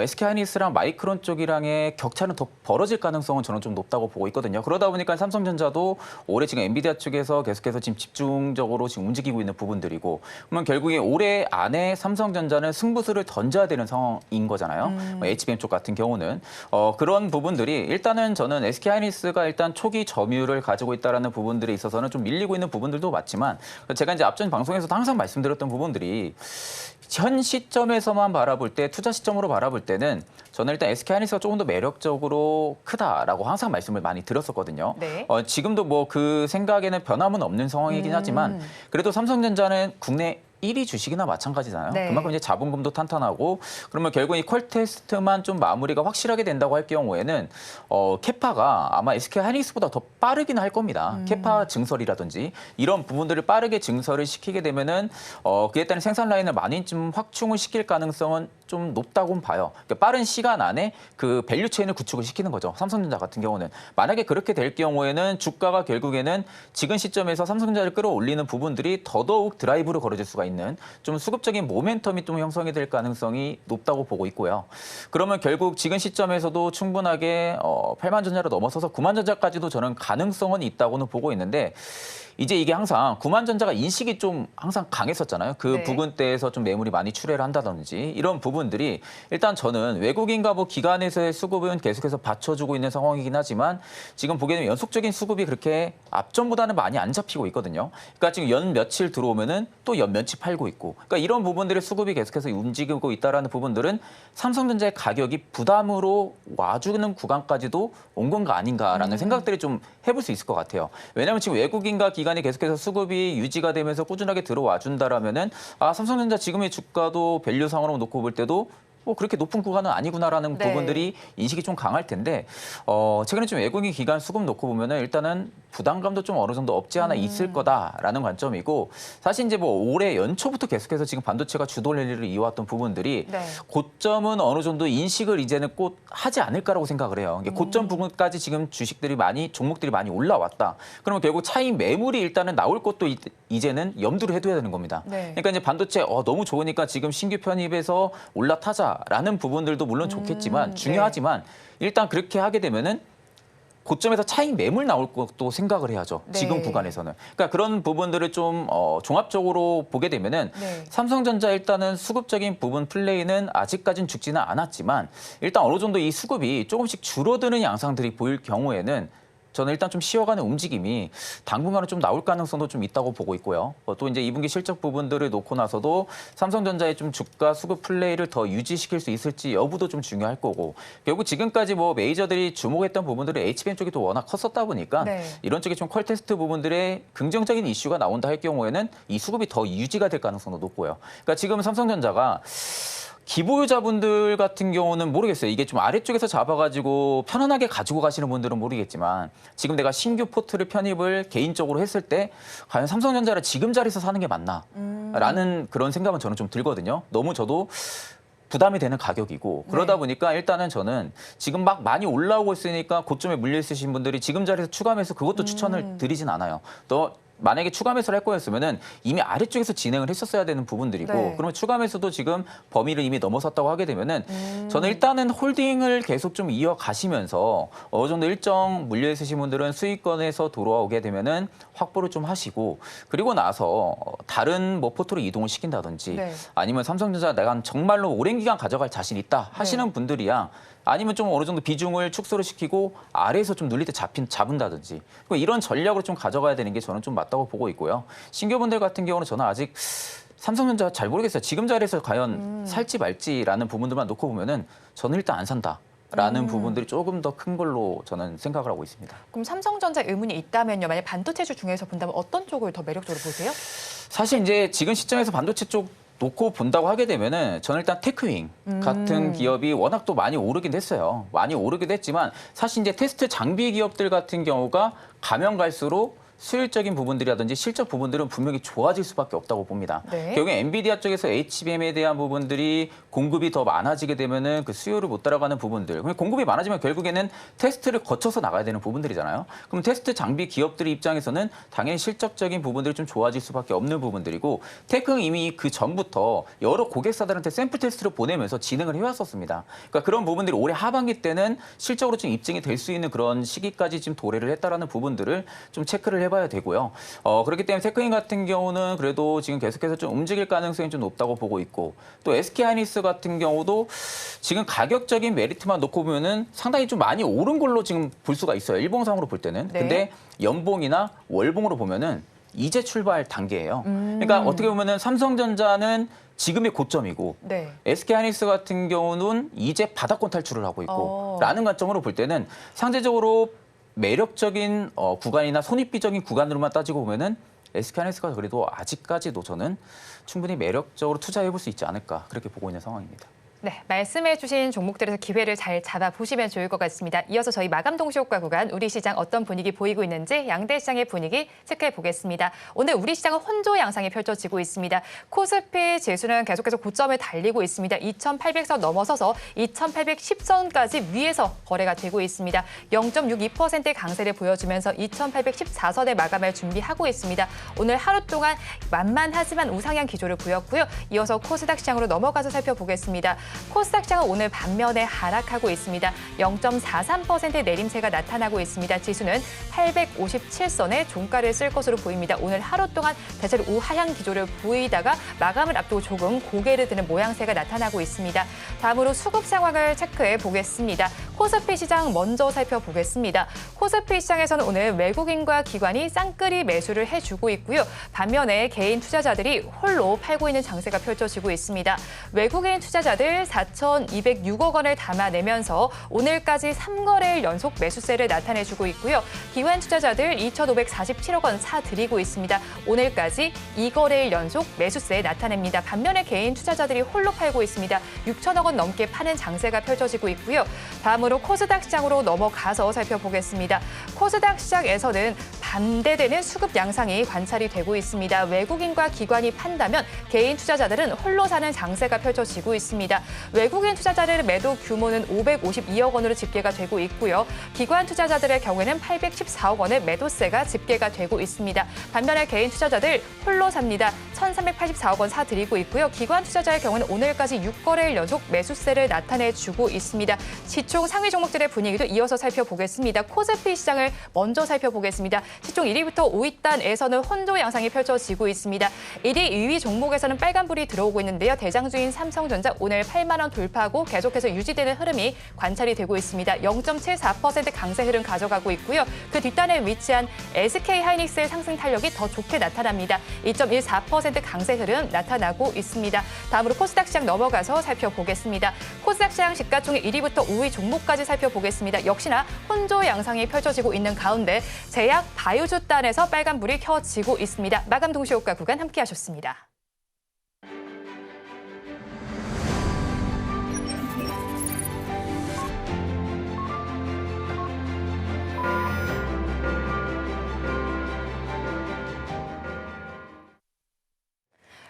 D: SK하이닉스랑 마이크론 쪽이랑의 격차는 더 벌어질 가능성은 저는 좀 높다고 보고 있거든요. 그러다 보니까 삼성전자도 올해 지금 엔비디아 쪽에서 계속해서 지금 집중적으로 지금 움직이고 있는 부분들이고 그러면 결국에 올해 안에 삼성전자는 승부수를 던져야 되는 상황인 거잖아요. HBM 쪽 같은 경우는 그런 부분들이 일단은 저는 SK하이닉스가 일단 초기 점유율을 가지고 있다라는 부분들에 있어서는 좀 밀리고 있는 부분들도 맞지만 제가 이제 앞전 방송에서도 항상 말씀드렸던 부분들이 현 시점에서만 바라볼 때 투자 시점으로 바라볼 때는 저는 일단 SK하이닉스가 조금 더 매력적으로 크다라고 항상 말씀을 많이 드렸었거든요.
B: 네.
D: 지금도 뭐 그 생각에는 변함은 없는 상황이긴 하지만 그래도 삼성전자는 국내 1위 주식이나 마찬가지잖아요.
B: 네.
D: 그만큼 이제 자본금도 탄탄하고 그러면 결국 이 퀄 테스트만 좀 마무리가 확실하게 된다고 할 경우에는 캐파가 아마 SK하이닉스보다 더 빠르긴 할 겁니다. 캐파 증설이라든지 이런 부분들을 빠르게 증설을 시키게 되면은 그에 따른 생산 라인을 많이 좀 확충을 시킬 가능성은 좀 높다고 봐요. 그러니까 빠른 시간 안에 그 밸류 체인을 구축을 시키는 거죠. 삼성전자 같은 경우는 만약에 그렇게 될 경우에는 주가가 결국에는 지금 시점에서 삼성전자를 끌어올리는 부분들이 더더욱 드라이브를 걸어줄 수가 있는 있는 좀 수급적인 모멘텀이 좀 형성이 될 가능성이 높다고 보고 있고요. 그러면 결국 지금 시점에서도 충분하게 8만 전자를 넘어서서 9만 전자까지도 저는 가능성은 있다고는 보고 있는데 이제 이게 항상 9만 전자가 인식이 좀 항상 강했었잖아요. 그
B: 네.
D: 부분대에서 좀 매물이 많이 출회를 한다든지 이런 부분들이 일단 저는 외국인과 뭐 기관에서의 수급은 계속해서 받쳐주고 있는 상황이긴 하지만 지금 보게 되면 연속적인 수급이 그렇게 앞전보다는 많이 안 잡히고 있거든요. 그러니까 지금 연 며칠 들어오면은 또 연 며칠 팔고 있고, 그러니까 이런 부분들의 수급이 계속해서 움직이고 있다라는 부분들은 삼성전자의 가격이 부담으로 와주는 구간까지도 온 건가 아닌가라는 생각들이 좀 해볼 수 있을 것 같아요. 왜냐하면 지금 외국인과 기관이 계속해서 수급이 유지가 되면서 꾸준하게 들어와 준다라면은 삼성전자 지금의 주가도 밸류상으로 놓고 볼 때도 뭐 그렇게 높은 구간은 아니구나라는
B: 네.
D: 부분들이 인식이 좀 강할 텐데 최근에 좀 외국인 기관 수급 놓고 보면은 일단은 부담감도 좀 어느 정도 없지 않아 있을 거다라는 관점이고 사실 이제 뭐 올해 연초부터 계속해서 지금 반도체가 주도 랠리를 이어왔던 부분들이
B: 네.
D: 고점은 어느 정도 인식을 이제는 곧 하지 않을까라고 생각을 해요. 이게 고점 부분까지 지금 주식들이 종목들이 많이 올라왔다. 그러면 결국 차익 매물이 일단은 나올 것도 이제는 염두를 해둬야 되는 겁니다.
B: 네.
D: 그러니까 이제 반도체 너무 좋으니까 지금 신규 편입에서 올라타자라는 부분들도 물론 좋겠지만 중요하지만 일단 그렇게 하게 되면은 고점에서 차익 매물 나올 것도 생각을 해야죠.
B: 네.
D: 지금 구간에서는. 그러니까 그런 부분들을 좀 종합적으로 보게 되면은
B: 네.
D: 삼성전자 일단은 수급적인 부분 플레이는 아직까지는 죽지는 않았지만 일단 어느 정도 이 수급이 조금씩 줄어드는 양상들이 보일 경우에는 저는 일단 좀 쉬어가는 움직임이 당분간은 좀 나올 가능성도 좀 있다고 보고 있고요. 또 이제 2분기 실적 부분들을 놓고 나서도 삼성전자의 좀 주가 수급 플레이를 더 유지시킬 수 있을지 여부도 좀 중요할 거고 결국 지금까지 뭐 메이저들이 주목했던 부분들이 HBM 쪽이 또 워낙 컸었다 보니까
B: 네.
D: 이런 쪽에 좀 퀄 테스트 부분들의 긍정적인 이슈가 나온다 할 경우에는 이 수급이 더 유지가 될 가능성도 높고요. 그러니까 지금 삼성전자가 기보유자분들 같은 경우는 모르겠어요. 이게 좀 아래쪽에서 잡아가지고 편안하게 가지고 가시는 분들은 모르겠지만 지금 내가 신규 포트를 편입을 개인적으로 했을 때 과연 삼성전자를 지금 자리에서 사는 게 맞나? 라는 그런 생각은 저는 좀 들거든요. 너무 저도 부담이 되는 가격이고 그러다 보니까 일단은 저는 지금 막 많이 올라오고 있으니까 고점에 물려 있으신 분들이 지금 자리에서 추가 매수 그것도 추천을 드리진 않아요. 만약에 추가 매수를 할 거였으면은 이미 아래쪽에서 진행을 했었어야 되는 부분들이고
B: 네.
D: 그러면 추가 매수도 지금 범위를 이미 넘어섰다고 하게 되면은 저는 일단은 홀딩을 계속 좀 이어가시면서 어느 정도 일정 물려 있으신 분들은 수익권에서 돌아오게 되면은 확보를 좀 하시고 그리고 나서 다른 뭐 포트로 이동을 시킨다든지
B: 네.
D: 아니면 삼성전자 내가 정말로 오랜 기간 가져갈 자신 있다 하시는 분들이야 아니면 좀 어느 정도 비중을 축소를 시키고 아래에서 좀 눌릴 때 잡은다든지 이런 전략으로 좀 가져가야 되는 게 저는 좀 맞다고 보고 있고요. 신규분들 같은 경우는 저는 아직 삼성전자 잘 모르겠어요. 지금 자리에서 과연 살지 말지라는 부분들만 놓고 보면은 저는 일단 안 산다라는 부분들이 조금 더 큰 걸로 저는 생각을 하고 있습니다.
B: 그럼 삼성전자 의문이 있다면요. 만약 반도체주 중에서 본다면 어떤 쪽을 더 매력적으로 보세요?
D: 사실 이제 지금 시점에서 반도체 쪽 놓고 본다고 하게 되면은 저는 일단 테크윙 같은 기업이 워낙 또 많이 오르긴 했어요. 많이 오르기도 했지만 사실 이제 테스트 장비 기업들 같은 경우가 가면 갈수록 수율적인 부분들이라든지 실적 부분들은 분명히 좋아질 수밖에 없다고 봅니다.
B: 네.
D: 결국에 엔비디아 쪽에서 HBM에 대한 부분들이 공급이 더 많아지게 되면은 그 수요를 못 따라가는 부분들. 공급이 많아지면 결국에는 테스트를 거쳐서 나가야 되는 부분들이잖아요. 그럼 테스트 장비 기업들의 입장에서는 당연히 실적적인 부분들이 좀 좋아질 수밖에 없는 부분들이고 테크는 이미 그 전부터 여러 고객사들한테 샘플 테스트를 보내면서 진행을 해왔었습니다. 그러니까 그런 부분들이 올해 하반기 때는 실적으로 좀 입증이 될 수 있는 그런 시기까지 지금 도래를 했다라는 부분들을 좀 체크를 해봐야 되고요. 그렇기 때문에 테크인 같은 경우는 그래도 지금 계속해서 좀 움직일 가능성이 좀 높다고 보고 있고 또 SK하이닉스 같은 경우도 지금 가격적인 메리트만 놓고 보면은 상당히 좀 많이 오른 걸로 지금 볼 수가 있어요. 일봉상으로 볼 때는.
B: 네.
D: 근데 연봉이나 월봉으로 보면은 이제 출발 단계예요. 그러니까 어떻게 보면은 삼성전자는 지금의 고점이고
B: 네.
D: SK하이닉스 같은 경우는 이제 바닥권 탈출을 하고 있고 라는 관점으로 볼 때는 상대적으로 매력적인 구간이나 손익비적인 구간으로만 따지고 보면은 SK하이닉스가 그래도 아직까지도 저는 충분히 매력적으로 투자해 볼 수 있지 않을까 그렇게 보고 있는 상황입니다.
B: 네, 말씀해주신 종목들에서 기회를 잘 잡아보시면 좋을 것 같습니다. 이어서 저희 마감 동시효과 구간 우리 시장 어떤 분위기 보이고 있는지 양대 시장의 분위기 체크해 보겠습니다. 오늘 우리 시장은 혼조 양상이 펼쳐지고 있습니다. 코스피 지수는 계속해서 고점을 달리고 있습니다. 2,800선 넘어서서 2,810선까지 위에서 거래가 되고 있습니다. 0.62%의 강세를 보여주면서 2,814선에 마감을 준비하고 있습니다. 오늘 하루 동안 만만하지만 우상향 기조를 보였고요. 이어서 코스닥 시장으로 넘어가서 살펴보겠습니다. 코스닥 시장은 오늘 반면에 하락하고 있습니다. 0.43%의 내림세가 나타나고 있습니다. 지수는 857선에 종가를 쓸 것으로 보입니다. 오늘 하루 동안 대체로 우하향 기조를 보이다가 마감을 앞두고 조금 고개를 드는 모양새가 나타나고 있습니다. 다음으로 수급 상황을 체크해 보겠습니다. 코스피 시장 먼저 살펴보겠습니다. 코스피 시장에서는 오늘 외국인과 기관이 쌍끌이 매수를 해주고 있고요. 반면에 개인 투자자들이 홀로 팔고 있는 장세가 펼쳐지고 있습니다. 외국인 투자자들 4,206억 원을 담아내면서 오늘까지 3거래일 연속 매수세를 나타내주고 있고요. 기관 투자자들 2,547억 원 사들이고 있습니다. 오늘까지 2거래일 연속 매수세 나타냅니다. 반면에 개인 투자자들이 홀로 팔고 있습니다. 6천억 원 넘게 파는 장세가 펼쳐지고 있고요. 다음으로 코스닥 시장으로 넘어가서 살펴보겠습니다. 코스닥 시장에서는 반대되는 수급 양상이 관찰이 되고 있습니다. 외국인과 기관이 판다면 개인 투자자들은 홀로 사는 장세가 펼쳐지고 있습니다. 외국인 투자자들의 매도 규모는 552억 원으로 집계가 되고 있고요. 기관 투자자들의 경우에는 814억 원의 매도세가 집계가 되고 있습니다. 반면에 개인 투자자들 홀로 삽니다. 1,384억 원 사들이고 있고요. 기관 투자자의 경우는 오늘까지 6거래일 연속 매수세를 나타내주고 있습니다. 시총 상위 종목들의 분위기도 이어서 살펴보겠습니다. 코스피 시장을 먼저 살펴보겠습니다. 시총 1위부터 5위단에서는 혼조 양상이 펼쳐지고 있습니다. 1위, 2위 종목에서는 빨간불이 들어오고 있는데요. 대장주인 삼성전자 오늘 8만 원 돌파하고 계속해서 유지되는 흐름이 관찰이 되고 있습니다. 0.74% 강세 흐름 가져가고 있고요. 그 뒷단에 위치한 SK하이닉스의 상승 탄력이 더 좋게 나타납니다. 2.14% 강세 흐름 나타나고 있습니다. 다음으로 코스닥 시장 넘어가서 살펴보겠습니다. 코스닥 시장 시가총액 1위부터 5위 종목까지 살펴보겠습니다. 역시나 혼조 양상이 펼쳐지고 있는 가운데 제약, 바이오주 단에서 빨간불이 켜지고 있습니다. 마감 동시효과 구간 함께하셨습니다.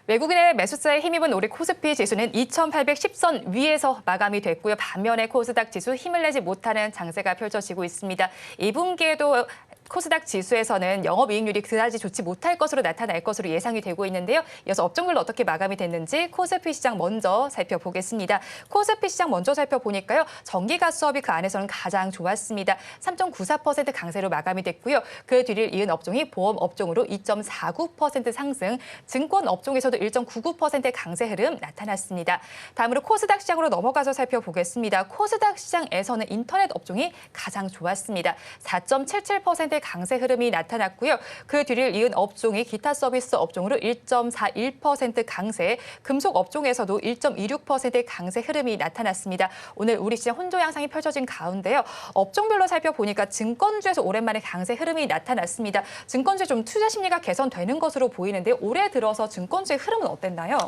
B: 외국인의 매수세에 힘입은 우리 코스피 지수는 2,810선 위에서 마감이 됐고요. 반면에 코스닥 지수 힘을 내지 못하는 장세가 펼쳐지고 있습니다. 2분기에도 코스닥 지수에서는 영업이익률이 그다지 좋지 못할 것으로 나타날 것으로 예상이 되고 있는데요. 이어서 업종별로 어떻게 마감이 됐는지 코스피 시장 먼저 살펴보겠습니다. 코스피 시장 먼저 살펴보니까요. 전기가스 수업이 그 안에서는 가장 좋았습니다. 3.94% 강세로 마감이 됐고요. 그 뒤를 이은 업종이 보험 업종으로 2.49% 상승, 증권 업종에서도 1.99%의 강세 흐름 나타났습니다. 다음으로 코스닥 시장으로 넘어가서 살펴보겠습니다. 코스닥 시장에서는 인터넷 업종이 가장 좋았습니다. 4.77%의 강세 흐름이 나타났고요. 그 뒤를 이은 업종이 기타 서비스 업종으로 1.41% 강세, 금속 업종에서도 1.26%의 강세 흐름이 나타났습니다. 오늘 우리 시장 혼조 양상이 펼쳐진 가운데요. 업종별로 살펴보니까 증권주에서 오랜만에 강세 흐름이 나타났습니다. 증권주에 좀 투자 심리가 개선되는 것으로 보이는데 올해 들어서 증권주의 흐름은 어땠나요?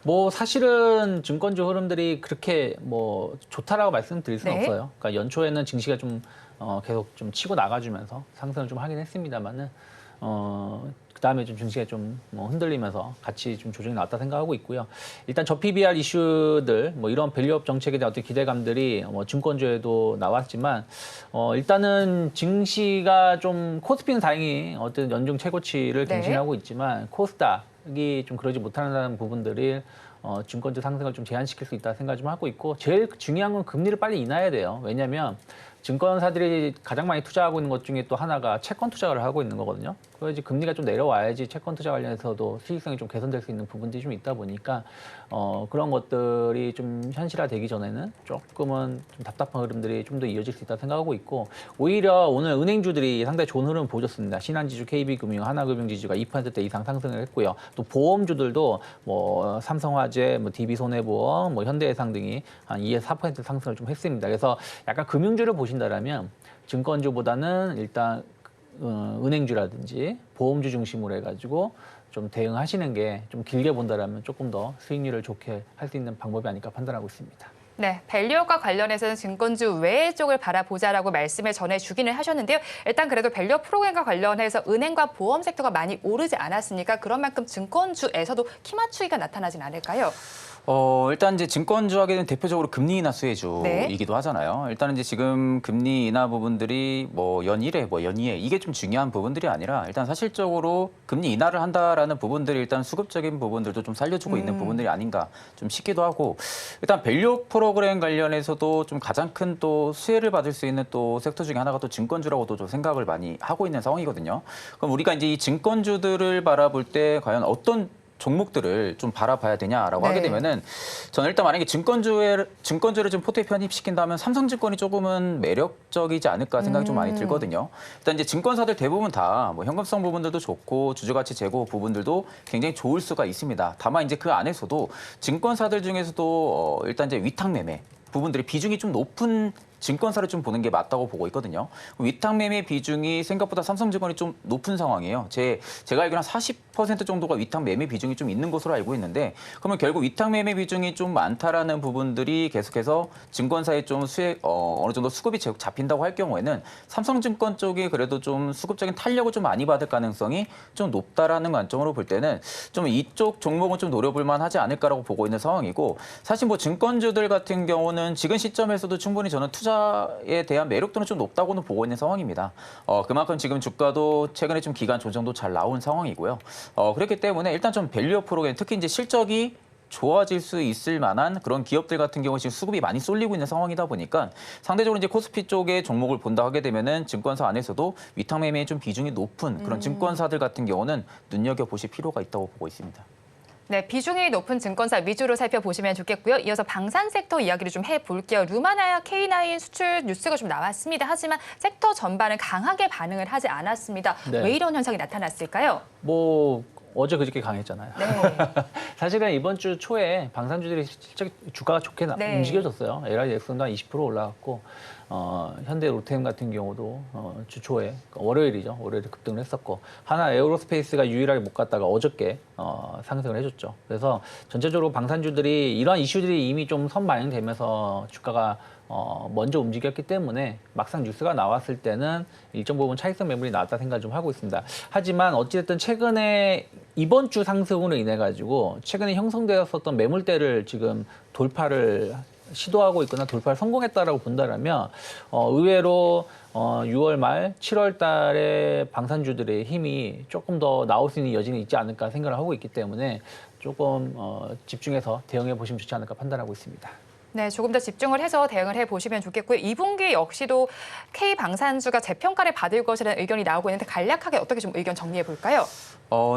C: 뭐 사실은 증권주 흐름들이 그렇게 뭐 좋다라고 말씀드릴 수는
B: 네.
C: 없어요. 그러니까 연초에는 증시가 좀 계속 좀 치고 나가주면서 상승을 좀 하긴 했습니다만은 그다음에 좀 증시가 좀 흔들리면서 같이 좀 조정이 나왔다 생각하고 있고요. 일단 저PBR 이슈들 뭐 이런 밸류업 정책에 대한 어떤 기대감들이 증권주에도 나왔지만 일단은 증시가 좀 코스피는 다행히 어떤 연중 최고치를
B: 네.
C: 갱신하고 있지만 코스닥이 좀 그러지 못하는 부분들이 증권주 상승을 좀 제한시킬 수 있다 생각 좀 하고 있고 제일 중요한 건 금리를 빨리 인하해야 돼요. 왜냐하면 증권사들이 가장 많이 투자하고 있는 것 중에 또 하나가 채권 투자를 하고 있는 거거든요. 그래야지 금리가 좀 내려와야지 채권 투자 관련해서도 수익성이 좀 개선될 수 있는 부분들이 좀 있다 보니까 그런 것들이 좀 현실화되기 전에는 조금은 좀 답답한 흐름들이 좀 더 이어질 수 있다 생각하고 있고 오히려 오늘 은행주들이 상당히 좋은 흐름을 보여줬습니다. 신한지주, KB금융, 하나금융지주가 2% 이상 상승을 했고요. 또 보험주들도 뭐 삼성화재, 뭐 DB손해보험, 뭐 현대해상 등이 한 2에서 4% 상승을 좀 했습니다. 그래서 약간 금융주를 보신다라면 증권주보다는 일단 은행주라든지 보험주 중심으로 해가지고 좀 대응하시는 게 좀 길게 본다라면 조금 더 수익률을 좋게 할 수 있는 방법이 아닐까 판단하고 있습니다.
B: 네, 밸류업과 관련해서는 증권주 외의 쪽을 바라보자라고 말씀을 전해주기는 하셨는데요. 일단 그래도 밸류업 프로그램과 관련해서 은행과 보험 섹터가 많이 오르지 않았습니까? 그런 만큼 증권주에서도 키 맞추기가 나타나진 않을까요?
D: 일단 이제 증권주 하게 되면 대표적으로 금리 인하 수혜주이기도 하잖아요. 일단 이제 지금 금리 인하 부분들이 뭐 연 1회, 뭐 연 2회 이게 좀 중요한 부분들이 아니라 일단 사실적으로 금리 인하를 한다라는 부분들이 일단 수급적인 부분들도 좀 살려주고 있는 부분들이 아닌가 좀 싶기도 하고 일단 밸류 프로그램 관련해서도 좀 가장 큰 또 수혜를 받을 수 있는 또 섹터 중에 하나가 또 증권주라고도 좀 생각을 많이 하고 있는 상황이거든요. 그럼 우리가 이제 이 증권주들을 바라볼 때 과연 어떤 종목들을 좀 바라봐야 되냐라고 하게 되면은 저는 일단 만약에 증권주를 좀 포트에 편입시킨다면 삼성증권이 조금은 매력적이지 않을까 생각이 좀 많이 들거든요. 일단 이제 증권사들 대부분 다 뭐 현금성 부분들도 좋고 주주가치 제고 부분들도 굉장히 좋을 수가 있습니다. 다만 이제 그 안에서도 증권사들 중에서도 일단 이제 위탁 매매 부분들이 비중이 좀 높은 증권사를 좀 보는 게 맞다고 보고 있거든요. 위탁 매매 비중이 생각보다 삼성증권이 좀 높은 상황이에요. 제가 알기로 한 40% 정도가 위탁 매매 비중이 좀 있는 것으로 알고 있는데 그러면 결국 위탁 매매 비중이 좀 많다라는 부분들이 계속해서 증권사에 좀 어느 정도 수급이 잡힌다고 할 경우에는 삼성증권 쪽이 그래도 좀 수급적인 탄력을 좀 많이 받을 가능성이 좀 높다라는 관점으로 볼 때는 좀 이쪽 종목은 좀 노려볼 만하지 않을까라고 보고 있는 상황이고 사실 뭐 증권주들 같은 경우는 지금 시점에서도 충분히 저는 투자에 대한 매력도는 좀 높다고는 보고 있는 상황입니다. 그만큼 지금 주가도 최근에 좀 기간 조정도 잘 나온 상황이고요. 그렇기 때문에 일단 좀 밸류업 프로그램 특히 이제 실적이 좋아질 수 있을 만한 그런 기업들 같은 경우 지금 수급이 많이 쏠리고 있는 상황이다 보니까 상대적으로 이제 코스피 쪽의 종목을 본다 하게 되면은 증권사 안에서도 위탁 매매에 좀 비중이 높은 그런 증권사들 같은 경우는 눈여겨 보실 필요가 있다고 보고 있습니다.
B: 네, 비중이 높은 증권사 위주로 살펴보시면 좋겠고요. 이어서 방산 섹터 이야기를 좀 해볼게요. 루마나야 K9 수출 뉴스가 좀 나왔습니다. 하지만 섹터 전반은 강하게 반응을 하지 않았습니다.
C: 네.
B: 왜 이런 현상이 나타났을까요?
C: 뭐 어제 그저께 강했잖아요.
B: 네.
C: 사실은 이번 주 초에 방산주들이 실적 주가가 좋게
B: 네.
C: 움직여졌어요. LI 엑슨도 한 20% 올라갔고 현대 로템 같은 경우도 주 초에 월요일이죠. 월요일에 급등을 했었고 하나 에어로스페이스가 유일하게 못 갔다가 어저께 상승을 해줬죠. 그래서 전체적으로 방산주들이 이러한 이슈들이 이미 좀 선반영되면서 주가가 먼저 움직였기 때문에 막상 뉴스가 나왔을 때는 일정 부분 차익성 매물이 나왔다 생각을 좀 하고 있습니다. 하지만 어찌됐든 최근에 이번 주 상승으로 인해 가지고 최근에 형성되었었던 매물대를 지금 돌파를 시도하고 있거나 돌파를 성공했다라고 본다라면 의외로 6월 말 7월 달에 방산주들의 힘이 조금 더 나올 수 있는 여지는 있지 않을까 생각을 하고 있기 때문에 조금 집중해서 대응해 보시면 좋지 않을까 판단하고 있습니다.
B: 네, 조금 더 집중을 해서 대응을 해보시면 좋겠고요. 2분기 역시도 K방산주가 재평가를 받을 것이라는 의견이 나오고 있는데 간략하게 어떻게 좀 의견 정리해 볼까요?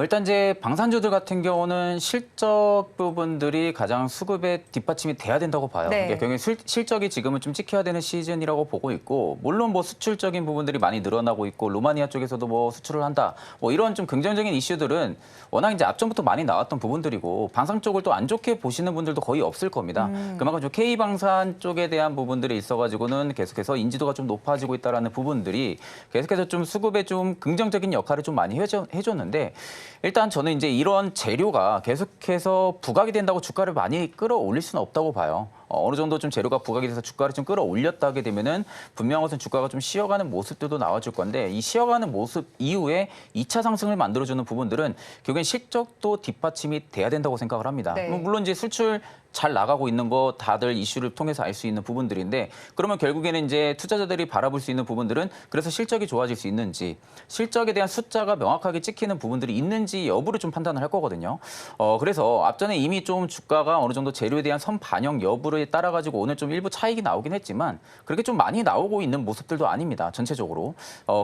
D: 일단 이제 방산주들 같은 경우는 실적 부분들이 가장 수급에 뒷받침이 돼야 된다고 봐요.
B: 네.
D: 그러니까 경영 실적이 지금은 좀 찍혀야 되는 시즌이라고 보고 있고, 물론 뭐 수출적인 부분들이 많이 늘어나고 있고, 루마니아 쪽에서도 뭐 수출을 한다. 뭐 이런 좀 긍정적인 이슈들은 워낙 이제 앞전부터 많이 나왔던 부분들이고, 방산 쪽을 또 안 좋게 보시는 분들도 거의 없을 겁니다. 그만큼 좀 K방산 쪽에 대한 부분들이 있어가지고는 계속해서 인지도가 좀 높아지고 있다라는 부분들이 계속해서 좀 수급에 좀 긍정적인 역할을 좀 많이 해줬는데, 일단 저는 이제 이런 재료가 계속해서 부각이 된다고 주가를 많이 끌어올릴 수는 없다고 봐요. 어느 정도 좀 재료가 부각이 돼서 주가를 좀 끌어올렸다 하게 되면은 분명한 것은 주가가 좀 쉬어가는 모습들도 나와줄 건데 이 쉬어가는 모습 이후에 2차 상승을 만들어주는 부분들은 결국엔 실적도 뒷받침이 돼야 된다고 생각을 합니다.
B: 네.
D: 물론 이제 수출 잘 나가고 있는 거 다들 이슈를 통해서 알 수 있는 부분들인데 그러면 결국에는 이제 투자자들이 바라볼 수 있는 부분들은 그래서 실적이 좋아질 수 있는지 실적에 대한 숫자가 명확하게 찍히는 부분들이 있는지 여부를 좀 판단을 할 거거든요. 그래서 앞전에 이미 좀 주가가 어느 정도 재료에 대한 선반영 여부를 따라 가지고 오늘 좀 일부 차익이 나오긴 했지만 그렇게 좀 많이 나오고 있는 모습들도 아닙니다. 전체적으로.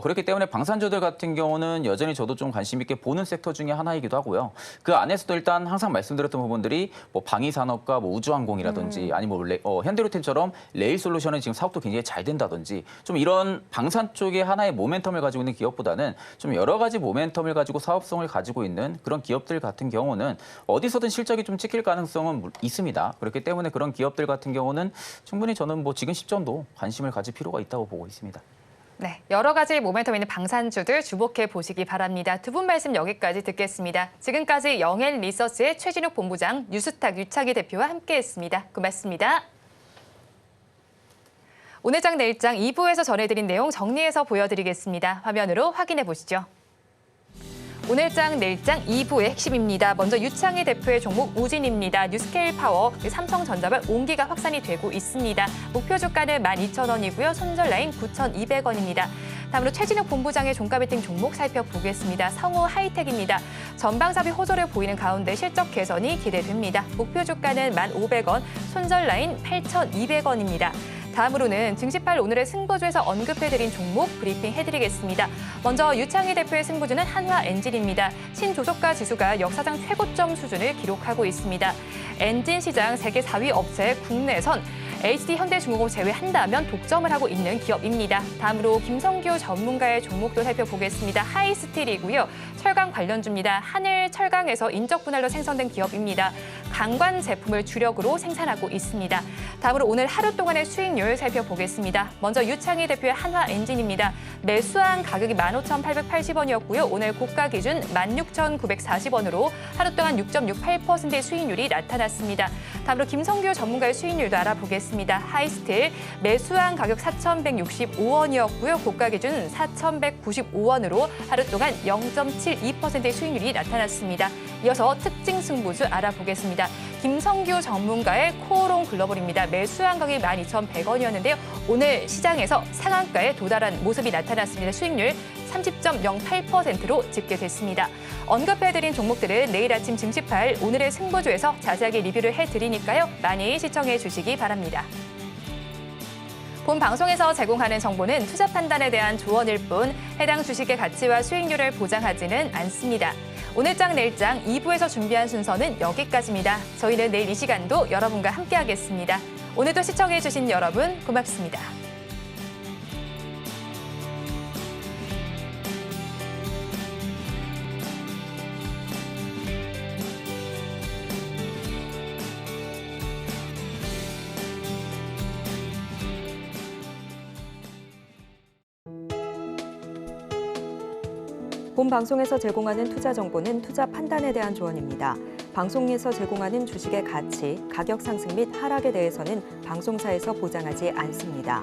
D: 그렇기 때문에 방산주들 같은 경우는 여전히 저도 좀 관심 있게 보는 섹터 중에 하나이기도 하고요. 그 안에서도 일단 항상 말씀드렸던 부분들이 뭐 방위산업과 뭐 우주항공이라든지 아니면 뭐 현대로템처럼 레일 솔루션은 지금 사업도 굉장히 잘 된다든지 좀 이런 방산 쪽에 하나의 모멘텀을 가지고 있는 기업보다는 좀 여러 가지 모멘텀을 가지고 사업성을 가지고 있는 그런 기업들 같은 경우는 어디서든 실적이 좀 찍힐 가능성은 있습니다. 그렇기 때문에 그런 기업들 같은 경우는 충분히 저는 뭐 지금 시점도 관심을 가질 필요가 있다고 보고 있습니다.
B: 네, 여러 가지 모멘텀 있는 방산주들 주목해 보시기 바랍니다. 두 분 말씀 여기까지 듣겠습니다. 지금까지 영앤 리서치의 최진욱 본부장, 뉴스탁 유창희 대표와 함께했습니다. 고맙습니다. 오늘 장 내일 장 2부에서 전해드린 내용 정리해서 보여드리겠습니다. 화면으로 확인해 보시죠. 오늘 장 내일 장 2부의 핵심입니다. 먼저 유창희 대표의 종목 우진입니다. 뉴스케일 파워, 삼성전자발 온기가 확산이 되고 있습니다. 목표 주가는 12,000원이고요. 손절 라인 9,200원입니다. 다음으로 최진욱 본부장의 종가 베팅 종목 살펴보겠습니다. 성우 하이텍입니다. 전방사비 호조를 보이는 가운데 실적 개선이 기대됩니다. 목표 주가는 1,500원, 손절 라인 8,200원입니다. 다음으로는 증시팔 오늘의 승부주에서 언급해드린 종목 브리핑 해드리겠습니다. 먼저 유창희 대표의 승부주는 한화엔진입니다. 신조속가 지수가 역사상 최고점 수준을 기록하고 있습니다. 엔진 시장 세계 4위 업체 국내선 HD현대중공업 제외한다면 독점을 하고 있는 기업입니다. 다음으로 김성규 전문가의 종목도 살펴보겠습니다. 하이스틸이고요. 철강 관련주입니다. 하늘철강에서 인적 분할로 생성된 기업입니다. 강관 제품을 주력으로 생산하고 있습니다. 다음으로 오늘 하루 동안의 수익률 살펴보겠습니다. 먼저 유창희 대표의 한화엔진입니다. 매수한 가격이 15,880원이었고요. 오늘 고가 기준 16,940원으로 하루 동안 6.68%의 수익률이 나타났습니다. 다음으로 김성규 전문가의 수익률도 알아보겠습니다. 하이스틸 매수한 가격 4,165원이었고요. 고가 기준 4,195원으로 하루 동안 0.72%의 수익률이 나타났습니다. 이어서 특징 승부주 알아보겠습니다. 김성규 전문가의 코오롱 글로벌입니다. 매수한 가격이 12,100원이었는데요. 오늘 시장에서 상한가에 도달한 모습이 나타났습니다. 수익률 30.08%로 집계됐습니다. 언급해드린 종목들은 내일 아침 증시팔 오늘의 승부주에서 자세하게 리뷰를 해드리니까요. 많이 시청해 주시기 바랍니다. 본 방송에서 제공하는 정보는 투자 판단에 대한 조언일 뿐 해당 주식의 가치와 수익률을 보장하지는 않습니다. 오늘 장 내일 장 2부에서 준비한 순서는 여기까지입니다. 저희는 내일 이 시간도 여러분과 함께하겠습니다. 오늘도 시청해 주신 여러분 고맙습니다.
A: 본 방송에서 제공하는 투자 정보는 투자 판단에 대한 조언입니다. 방송에서 제공하는 주식의 가치, 가격 상승 및 하락에 대해서는 방송사에서 보장하지 않습니다.